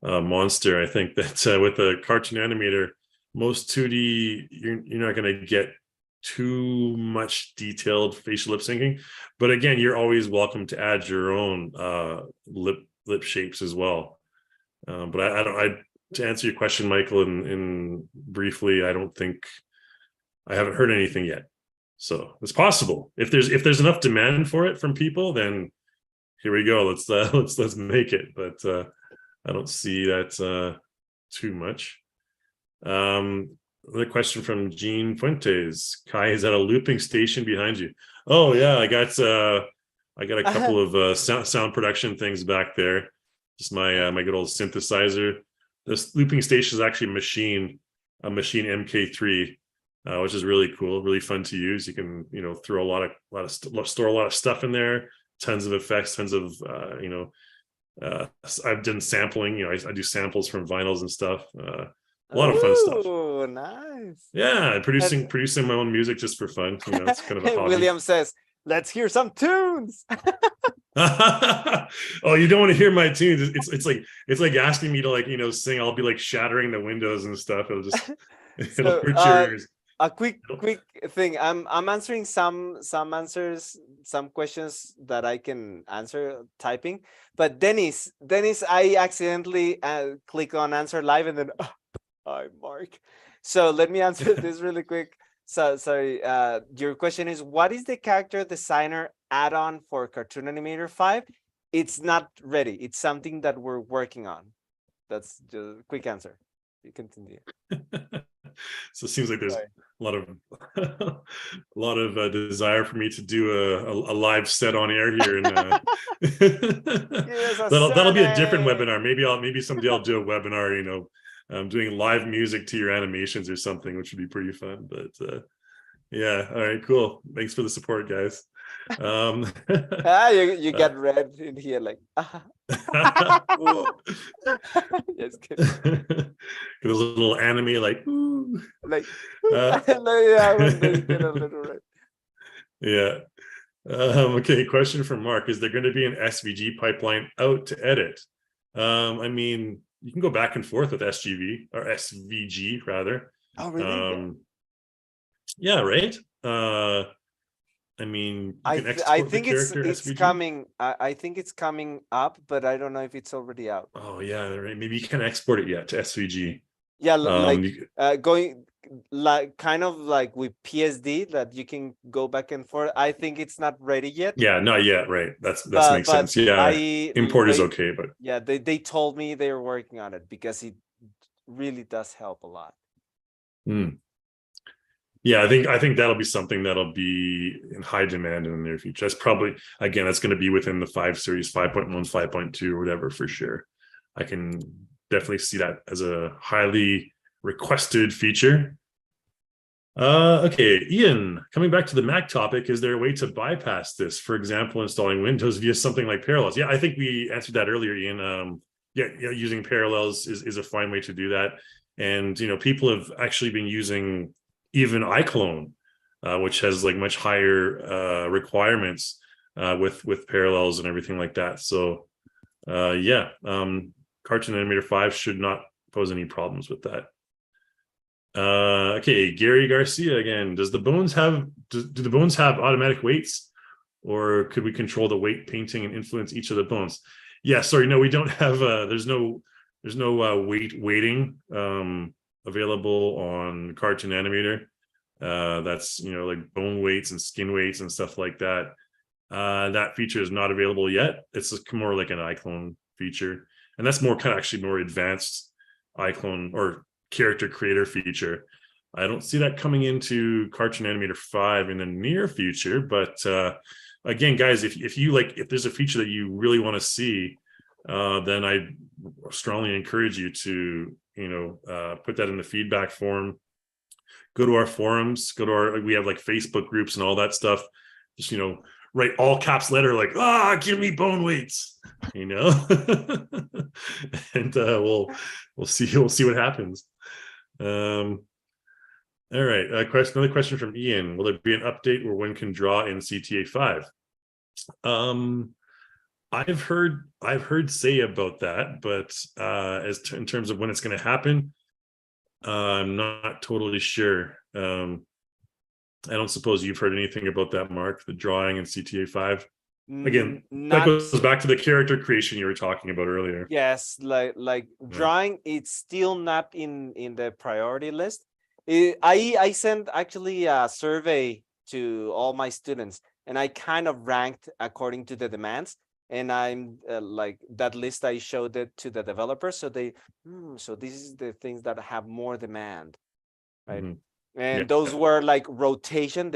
monster. I think that with a cartoon animator, most 2D, you're not going to get too much detailed facial lip syncing. But again, you're always welcome to add your own lip shapes as well. But I don't. To answer your question, Michael, in briefly, I haven't heard anything yet. So it's possible. If there's enough demand for it from people, then here we go. Let's make it. But I don't see that too much. Another question from Jean Fuentes. Kai, is that a looping station behind you? Oh yeah, I got a couple of sound production things back there. Just my good old synthesizer. This looping station is actually a machine MK3, which is really cool, really fun to use. You can throw store a lot of stuff in there, tons of effects, tons of I've done sampling. I do samples from vinyls and stuff. A lot of fun stuff. Oh, nice. Yeah, producing my own music just for fun. It's kind of a hobby. William says, "Let's hear some tunes." Oh, you don't want to hear my tunes. It's like asking me to sing. I'll be like shattering the windows and stuff. It'll hurt your ears. A quick thing. I'm answering some questions that I can answer typing. But Dennis, I accidentally click on answer live, and then hi, Mark. So let me answer this really quick. So sorry. Your question is, what is the character designer add-on for Cartoon Animator 5? It's not ready. It's something that we're working on. That's just a quick answer. You continue. So it seems like there's a lot of desire for me to do a live set on air here, and that'll be a different webinar. Maybe someday I'll do a webinar. Doing live music to your animations or something, which would be pretty fun. But yeah, all right, cool. Thanks for the support, guys. You get red in here, like yes, those little anime, like ooh. Like yeah, when they get a little red. Yeah. Okay, question from Mark. Is there going to be an SVG pipeline out to edit? I mean, you can go back and forth with SGV or SVG rather. Oh, really? Yeah, right. I mean, I think it's coming. I think it's coming up, but I don't know if it's already out. Oh yeah, right. Maybe you can't export it yet to SVG. Yeah, going like kind of like with PSD that you can go back and forth. I think it's not ready yet. Yeah, not yet, right? That makes But sense. Yeah, import is they okay, but yeah, they told me they're working on it because it really does help a lot. hmm. Yeah, I think that'll be something that'll be in high demand in the near future. That's probably, again, that's going to be within the 5 series, 5.1, 5.2, or whatever, for sure. I can definitely see that as a highly requested feature. Okay, Ian, coming back to the Mac topic, is there a way to bypass this? For example, installing Windows via something like Parallels? Yeah, I think we answered that earlier, Ian. Yeah, using Parallels is a fine way to do that. And people have actually been using even iClone, which has like much higher requirements with Parallels and everything like that. So yeah, Cartoon Animator 5 should not pose any problems with that. Okay, Gary Garcia again. Do the bones have automatic weights, or could we control the weight painting and influence each of the bones? Yeah, sorry, no, we don't have. There's no weighting available on Cartoon Animator. That's like bone weights and skin weights and stuff like that. That feature is not available yet. It's more like an iClone feature, and that's more kind of actually more advanced iClone or character creator feature. I don't see that coming into Cartoon Animator 5 in the near future, but again, guys, if there's a feature that you really want to see, then I strongly encourage you to put that in the feedback form. Go to our forums, we have like Facebook groups and all that stuff. Just write all caps letter like give me bone weights, and we'll see what happens. All right, another question from Ian. Will there be an update where one can draw in CTA 5? I've heard say about that, but in terms of when it's going to happen, I'm not totally sure. I don't suppose you've heard anything about that, Mark, the drawing in CTA 5. Again, that Not goes back to the character creation you were talking about earlier. Yes, like drawing, it's still not in the priority list. I sent actually a survey to all my students, and I kind of ranked according to the demands. And I'm like that list, I showed it to the developers, so so this is the things that have more demand, right? Mhm. And Yeah. those were like rotation,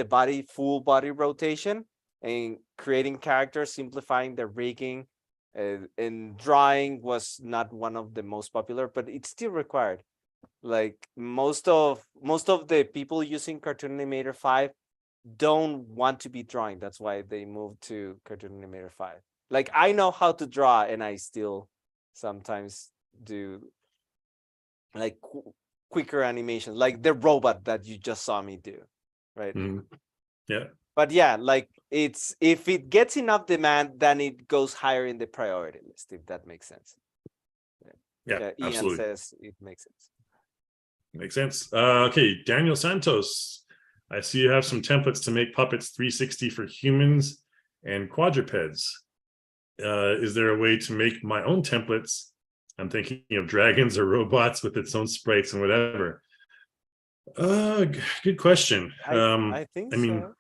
full body rotation, and creating characters, simplifying the rigging, and drawing was not one of the most popular, but it's still required. Like most of the people using Cartoon Animator 5 don't want to be drawing. That's why they moved to Cartoon Animator 5. Like I know how to draw, and I still sometimes do like quicker animations, like the robot that you just saw me do, right? Mhm. Yeah. But yeah, like it's, if it gets enough demand, then it goes higher in the priority list, if that makes sense. Yeah, Yeah, Ian absolutely. says it makes sense. Makes sense. Okay, Daniel Santos. I see you have some templates to make puppets 360 for humans and quadrupeds. Is there a way to make my own templates? I'm thinking of dragons or robots with its own sprites and whatever. Good question. I think I mean, so.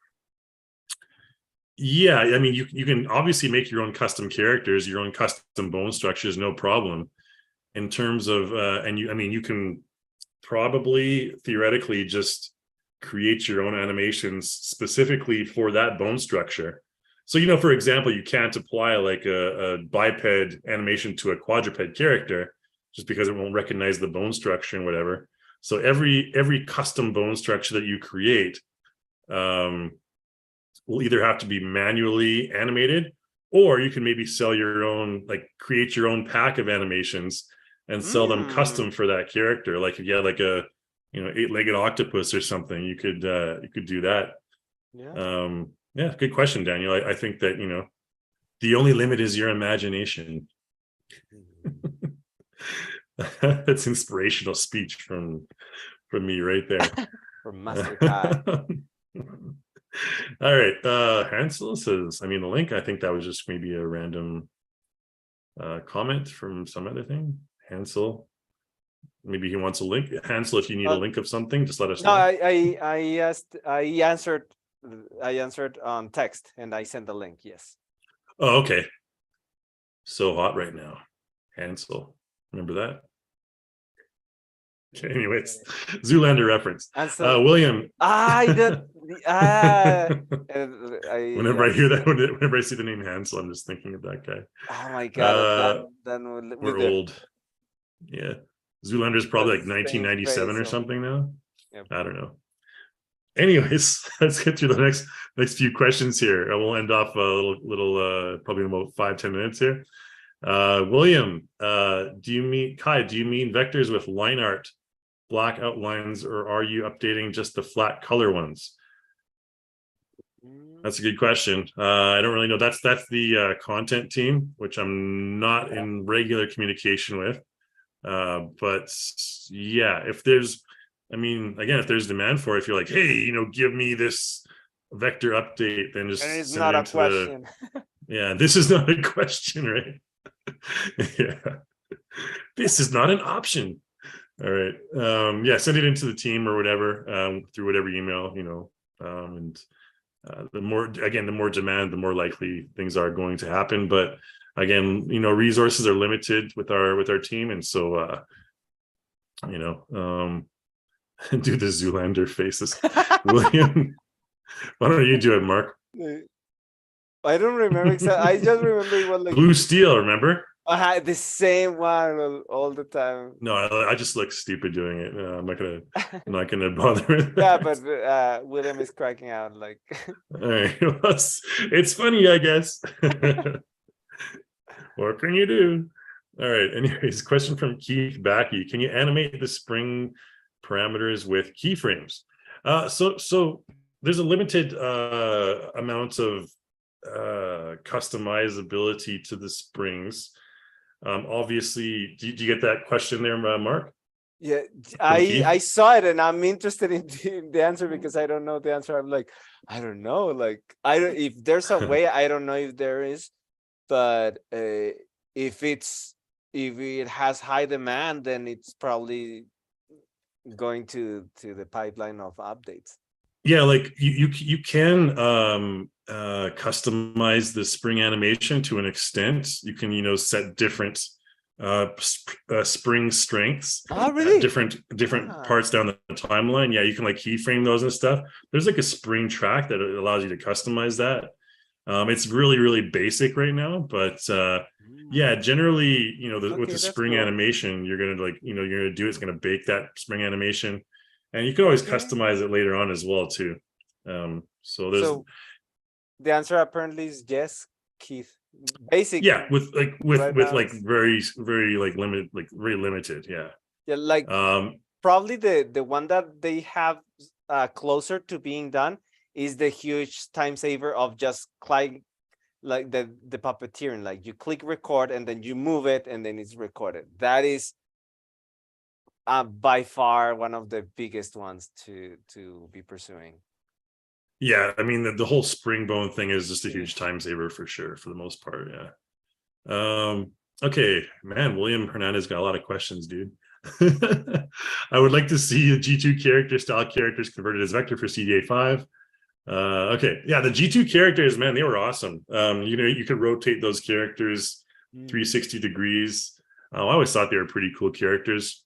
yeah, I mean, you can obviously make your own custom characters, your own custom bone structures, no problem. In terms of, you can probably theoretically just create your own animations specifically for that bone structure. So, for example, you can't apply like a biped animation to a quadruped character just because it won't recognize the bone structure and whatever. So every custom bone structure that you create will either have to be manually animated, or you can maybe sell your own, like create your own pack of animations and sell them custom for that character. Like if you had like a 8-legged octopus or something, you could do that. Yeah. Yeah, good question, Daniel. I think that the only limit is your imagination. That's inspirational speech from me right there. From Master Kai. All right. Hansel says, the link, I think that was just maybe a random comment from some other thing. Hansel. maybe he wants a link. Hansel, if you need a link of something, just let us No, know. I answered on text and I sent the link. Yes. Oh, okay. So hot right now, Hansel. Remember that? Okay, anyways, Zoolander reference. And so William. I did. I Whenever I hear that, whenever I see the name Hansel, I'm just thinking of that guy. Oh my god! We're with the old. Yeah, Zoolander's probably like 1997 or something now. Yep. I don't know. Anyways, let's get through the next few questions here. We'll end off a little probably in about 5-10 minutes here. William, do you mean vectors with line art, black outlines, or are you updating just the flat color ones? That's a good question. I don't really know. That's the content team, which I'm not in regular communication with. But yeah, if there's, I mean, again, if there's demand for it, if you're like, hey, give me this vector update, then just it's send not it a into question. yeah, this is not a question, right? Yeah, this is not an option. All right. Yeah, send it into the team or whatever, through whatever email, and the more demand, the more likely things are going to happen. But again, resources are limited with our team, and so do the Zoolander faces. William, why don't you do it, Mark? I don't remember exactly. I just remember it was like Blue Steel. Remember? I had the same one all the time. No, I just look stupid doing it. I'm not gonna bother with Yeah, that. but William is cracking out like. All right, it's funny, I guess. What can you do? All right. Anyways, question from Keith Backy. Can you animate the spring parameters with keyframes? So there's a limited amount of customizability to the springs. Obviously, do you get that question there, Mark? Yeah, I saw it and I'm interested in the answer because I don't know the answer. I'm like, I don't know. Like, if there's a way, I don't know if there is, but if it has high demand, then it's probably going to the pipeline of updates. Yeah, like you can customize the spring animation to an extent. You can set different spring strengths, Really? different parts down the timeline. Yeah, you can like keyframe those and stuff. There's like a spring track that allows you to customize that. It's really basic right now, but yeah, generally, with the spring animation, you're gonna you're gonna do it's gonna bake that spring animation, and you can always customize it later on as well too. So the answer apparently is yes, Keith. Basic. Yeah, with very like limited, like very limited. Yeah. Yeah, like probably the one that they have closer to being done is the huge time saver of just like the puppeteering. Like you click record and then you move it and then it's recorded. That is by far one of the biggest ones to be pursuing. Yeah, I mean the whole spring bone thing is just a huge time saver for sure, for the most part. Yeah. Okay, man, William Hernandez got a lot of questions, dude. I would like to see the G2 character style characters converted as vector for CDA 5. Okay, yeah, the G2 characters, man, they were awesome. You could rotate those characters 360 degrees. I always thought they were pretty cool characters.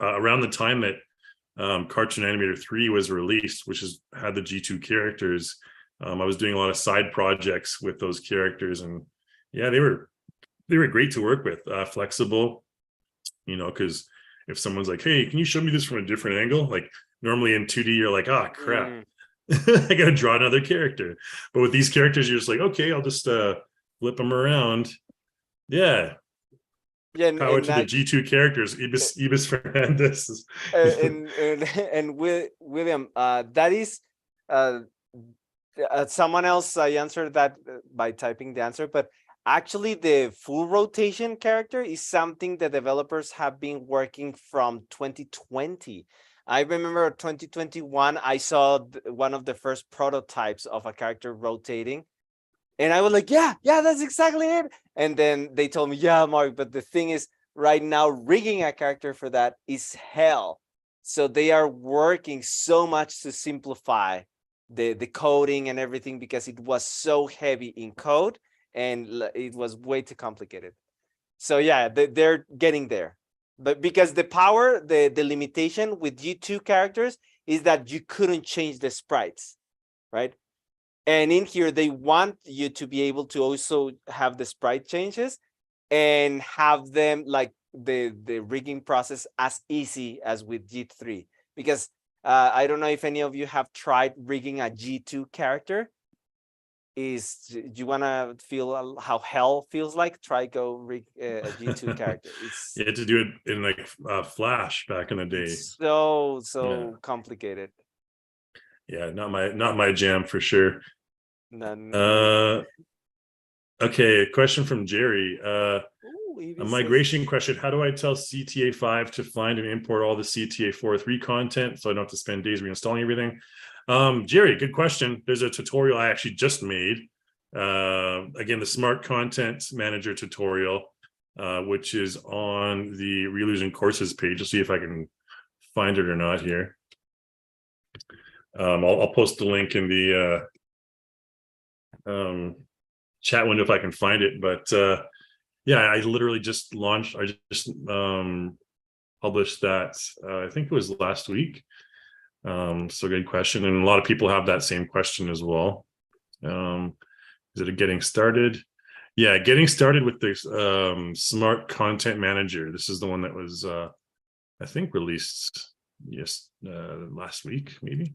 Around the time that Cartoon Animator 3 was released, which had the G2 characters, I was doing a lot of side projects with those characters, and yeah, they were great to work with, flexible, because if someone's like, hey, can you show me this from a different angle? Like normally in 2D, you're like, oh crap, I gotta draw another character. But with these characters, you're just like, okay, I'll just flip them around. Yeah. Yeah, power to the G2 characters, Ibis Fernandez. and William, that is someone else answered that by typing the answer, but actually the full rotation character is something the developers have been working from 2020. I remember 2021, I saw one of the first prototypes of a character rotating. And I was like, yeah, that's exactly it. And then they told me, yeah, Mark, but the thing is, right now rigging a character for that is hell. So they are working so much to simplify the coding and everything, because it was so heavy in code and it was way too complicated. So yeah, they're getting there. But because the power, the limitation with G2 characters is that you couldn't change the sprites, right? And in here, they want you to be able to also have the sprite changes and have them like the rigging process as easy as with G3. Because I don't know if any of you have tried rigging a G2 character. Do you want to feel how hell feels like? Try go rig a G2 character. You had to do it in like Flash back in the day. It's so complicated. Yeah, not my jam for sure. None. Okay, a question from Jerry. Ooh, A migration question. How do I tell CTA5 to find and import all the CTA4.3 content so I don't have to spend days reinstalling everything? Jerry, good question. There's a tutorial I actually just made. Again, the Smart Content Manager tutorial, which is on the Reallusion courses page. Let's see if I can find it or not here. I'll post the link in the chat window if I can find it. But yeah, I literally just launched. I just published that. I think it was last week. So good question, and a lot of people have that same question as well. Is it a getting started? Yeah, getting started with this Smart Content Manager. This is the one that was I think released last week, maybe.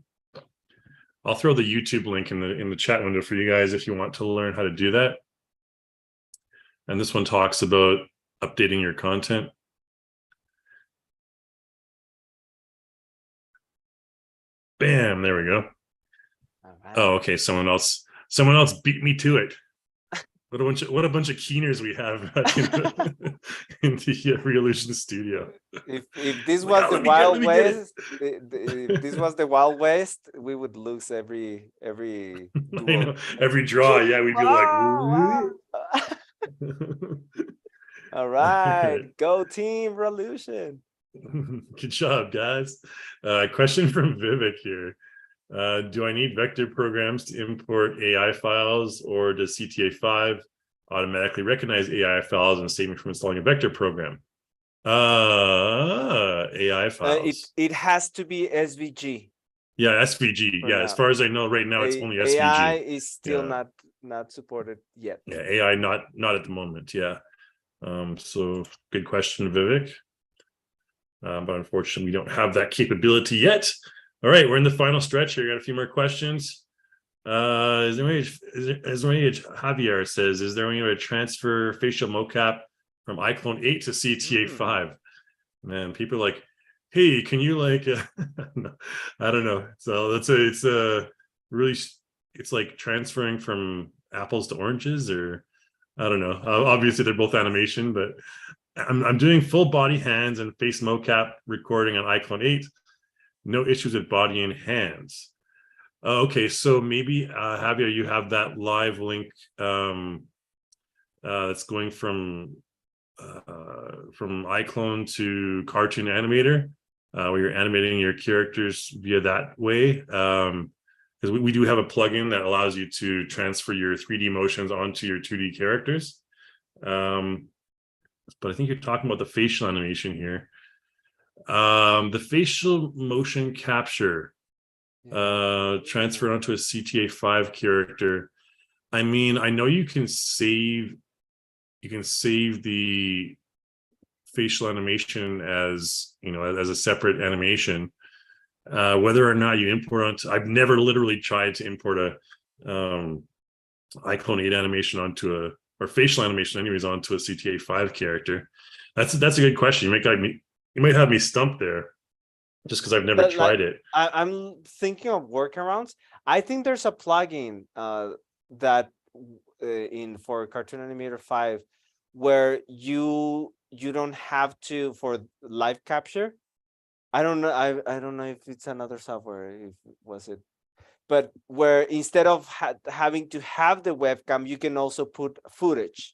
I'll throw the YouTube link in the chat window for you guys if you want to learn how to do that. And this one talks about updating your content. Bam, there we go. Right. Oh, okay. Someone else beat me to it. What a bunch of keeners we have in the Reallusion studio. If this was the Wild West, if this was the Wild West, we would lose every I know, every draw. Yeah, we'd be like. All right, go team Reallusion. Good job, guys. Question from Vivek here. Do I need vector programs to import AI files, or does CTA5 automatically recognize AI files and save me from installing a vector program? AI files. It has to be SVG. Yeah, SVG. Yeah, as far as I know, right now it's only SVG. AI is still not supported yet. Yeah, AI not at the moment. Yeah. So good question, Vivek. But unfortunately, we don't have that capability yet. All right, we're in the final stretch here. Got a few more questions. Javier says, is there any way to transfer facial mocap from iClone 8 to CTA5? Man, people are like, hey, can you like, I don't know. So it's really, it's like transferring from apples to oranges, or I don't know. Obviously, they're both animation, but I'm doing full body, hands, and face mocap recording on iClone 8. No issues with body and hands. Okay, so maybe Javier, you have that live link that's going from iClone to Cartoon Animator, where you're animating your characters via that way. Because we do have a plugin that allows you to transfer your 3D motions onto your 2D characters. But I think you're talking about the facial animation here. The facial motion capture transfer onto a CTA5 character. I mean, I know you can save the facial animation as, you know, as a separate animation. Whether or not you import onto, I've never literally tried to import a iClone 8 animation onto a, or facial animation anyways, onto a CTA5 character. That's a good question. You might have me stumped there, just because I've never tried it. I'm thinking of workarounds. I think there's a plugin that for Cartoon Animator 5 where you don't have to, for live capture. I don't know. I don't know if it's another software. If was it, but where instead of having to have the webcam, you can also put footage.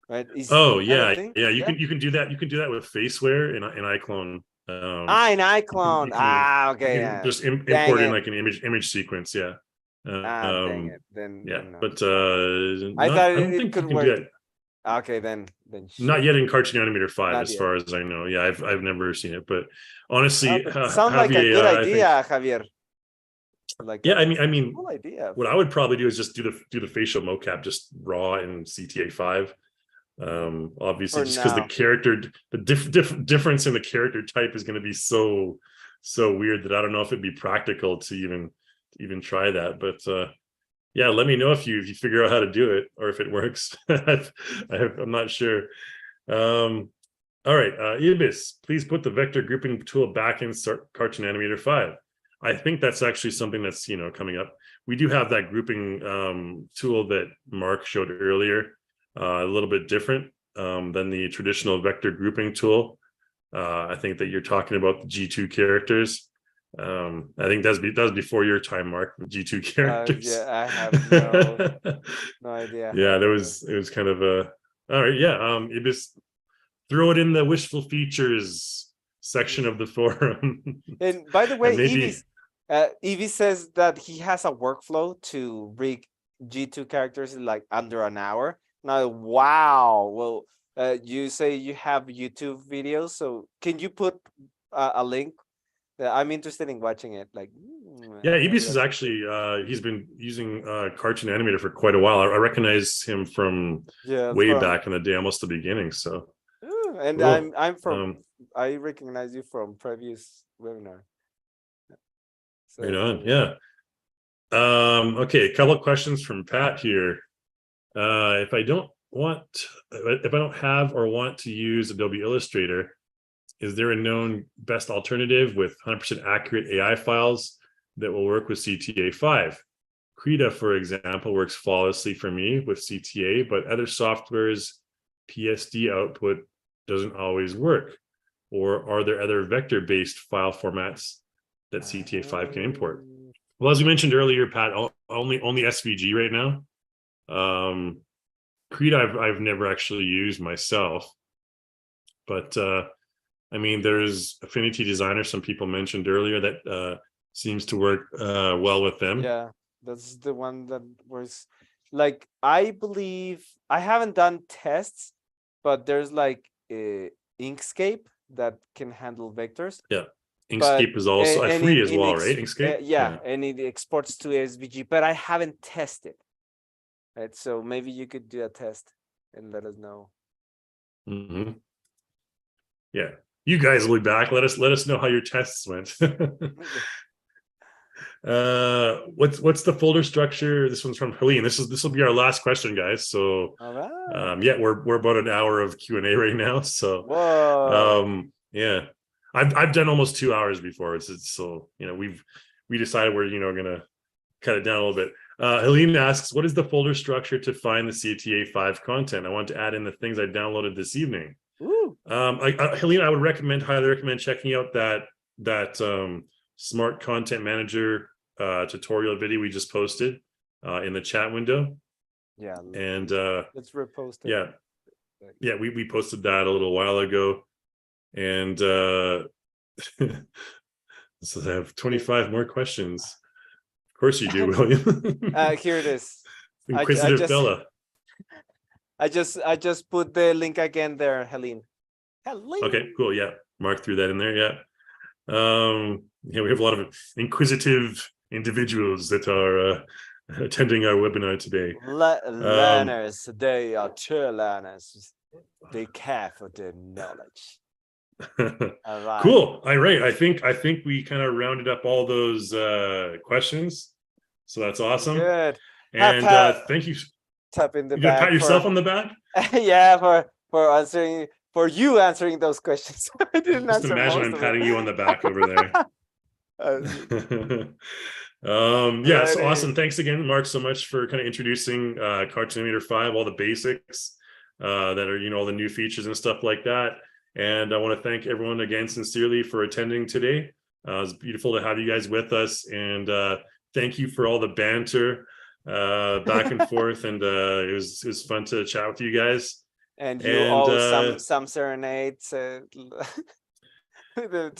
right? Is Oh that a yeah, thing? yeah. Yeah. You can do that. You can do that with faceware in iClone. An iClone. You Okay, can yeah. just Dang import in it. like an image sequence. Yeah. Dang it. Yeah, Then no, but it's not working. I not. thought I don't it think you could can do work. that. Okay, then Not shit. yet in Cartoon Animator 5, Not as yet. far as I know. Yeah, I've never seen it, but honestly, But sounds like a good Javier, I think. idea, Javier. Like Yeah, a I mean, cool idea. what I would probably do is just do the facial mocap just raw in CTA 5. Obviously, For just because the now. character, the difference in the character type is going to be so weird that I don't know if it'd be practical to even try that. But yeah, let me know if you figure out how to do it or if it works. I'm not sure. Um, all right, Ibis, please put the vector grouping tool back in Cartoon Animator 5. I think that's actually something that's coming up. We do have that grouping tool that Mark showed earlier, a little bit different than the traditional vector grouping tool. I think that you're talking about the G2 characters. I think that was before your time, Mark, with G2 characters. Yeah, I have no idea. Yeah, it was kind of a all right. Yeah, Ibis, throw it in the wishful features section of the forum. And by the And way, maybe Evie says that he has a workflow to rig G2 characters in like under an hour. Now, wow. Well, you say you have YouTube videos, so can you put a link? I'm interested in watching it. Like, yeah, maybe Ibis is that's actually he's been using Cartoon Animator for quite a while. I recognize him from yeah, way from back in the day, almost the beginning. So and cool. I'm from I recognize you from previous webinar. Right So on. yeah. Yeah. Okay, a couple of questions from Pat here. If I don't have or want to use Adobe Illustrator, is there a known best alternative with 100% accurate AI files that will work with CTA 5? Krita, for example, works flawlessly for me with CTA, but other softwares PSD output doesn't always work. Or are there other vector-based file formats that CTA 5 can import? Well, as we mentioned earlier, Pat, only SVG right now. Krita I've never actually used myself, but I mean, there's Affinity Designer, some people mentioned earlier, that seems to work well with them. Yeah, that's the one that was like I believe I haven't done tests, but there's like Inkscape that can handle vectors. Yeah. But Inkscape is also and free as well, right? Inkscape? yeah, Yeah. and it exports to SVG, but I haven't tested. Right, so maybe you could do a test and let us know. Mm-hmm. Yeah. You guys will be back. Let us know how your tests went. What's the folder structure? This one's from Helene. This will be our last question, guys. So All right. yeah, we're about an hour of Q&A right now. So Whoa. yeah. I've done almost 2 hours before. It's so we decided we're gonna cut it down a little bit. Helene asks, what is the folder structure to find the CTA 5 content? I want to add in the things I downloaded this evening. Ooh. Helene, I would highly recommend checking out that Smart Content Manager tutorial video we just posted in the chat window. Yeah. And let's repost it. Yeah, we posted that a little while ago. And so I have 25 more questions. Of course you do, William. Here it is. Inquisitive fella. I just put the link again there, Helene. Helene. Okay, cool. Yeah, Mark threw that in there. Yeah. Yeah, we have a lot of inquisitive individuals that are attending our webinar today. Learners, they are true learners. They care for the knowledge. All right. Cool. All right. I think we kind of rounded up all those questions. So that's awesome. Good. And thank you. Tap in the You back. gonna pat yourself on the back? Yeah, for answering, for you answering those questions. I didn't Just answer imagine most I'm patting you on the back over there. Yeah, so awesome. Thanks again, Mark, so much for kind of introducing Cartoon Animator 5, all the basics that are all the new features and stuff like that. And I want to thank everyone again sincerely for attending today. It's beautiful to have you guys with us, and thank you for all the banter back and forth. And it was fun to chat with you guys. And you And owe some serenades.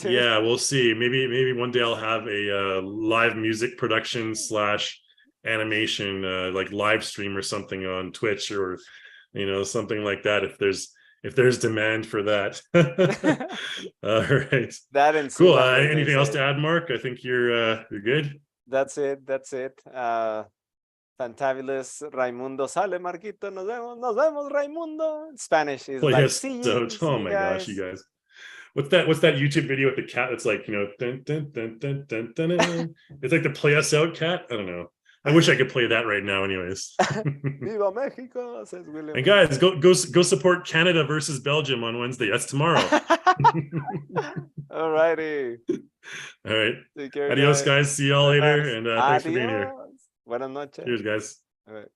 yeah, we'll see. Maybe one day I'll have a live music production slash animation like live stream or something on Twitch, or something like that, if there's demand for that. All right, That cool. ensued, as they Anything else say. to add, Mark? I think you're good. That's it. That's it. Fantabulous. Raimundo sale, Marquito. Nos vemos, Raimundo. Spanish is Well, like, yes. see So, you, see oh you my gosh, you guys. guys. What's that YouTube video with the cat that's like, dun, dun, dun, dun, dun, dun, dun. It's like the play us out cat. I don't know. I wish I could play that right now, anyways. Viva Mexico, says William. And guys, go support Canada versus Belgium on Wednesday. That's tomorrow. All righty. All right. Take care, Adios, guys. guys. See y'all later. And thanks for being here. Adios. Buenas noches. Cheers, guys. All right.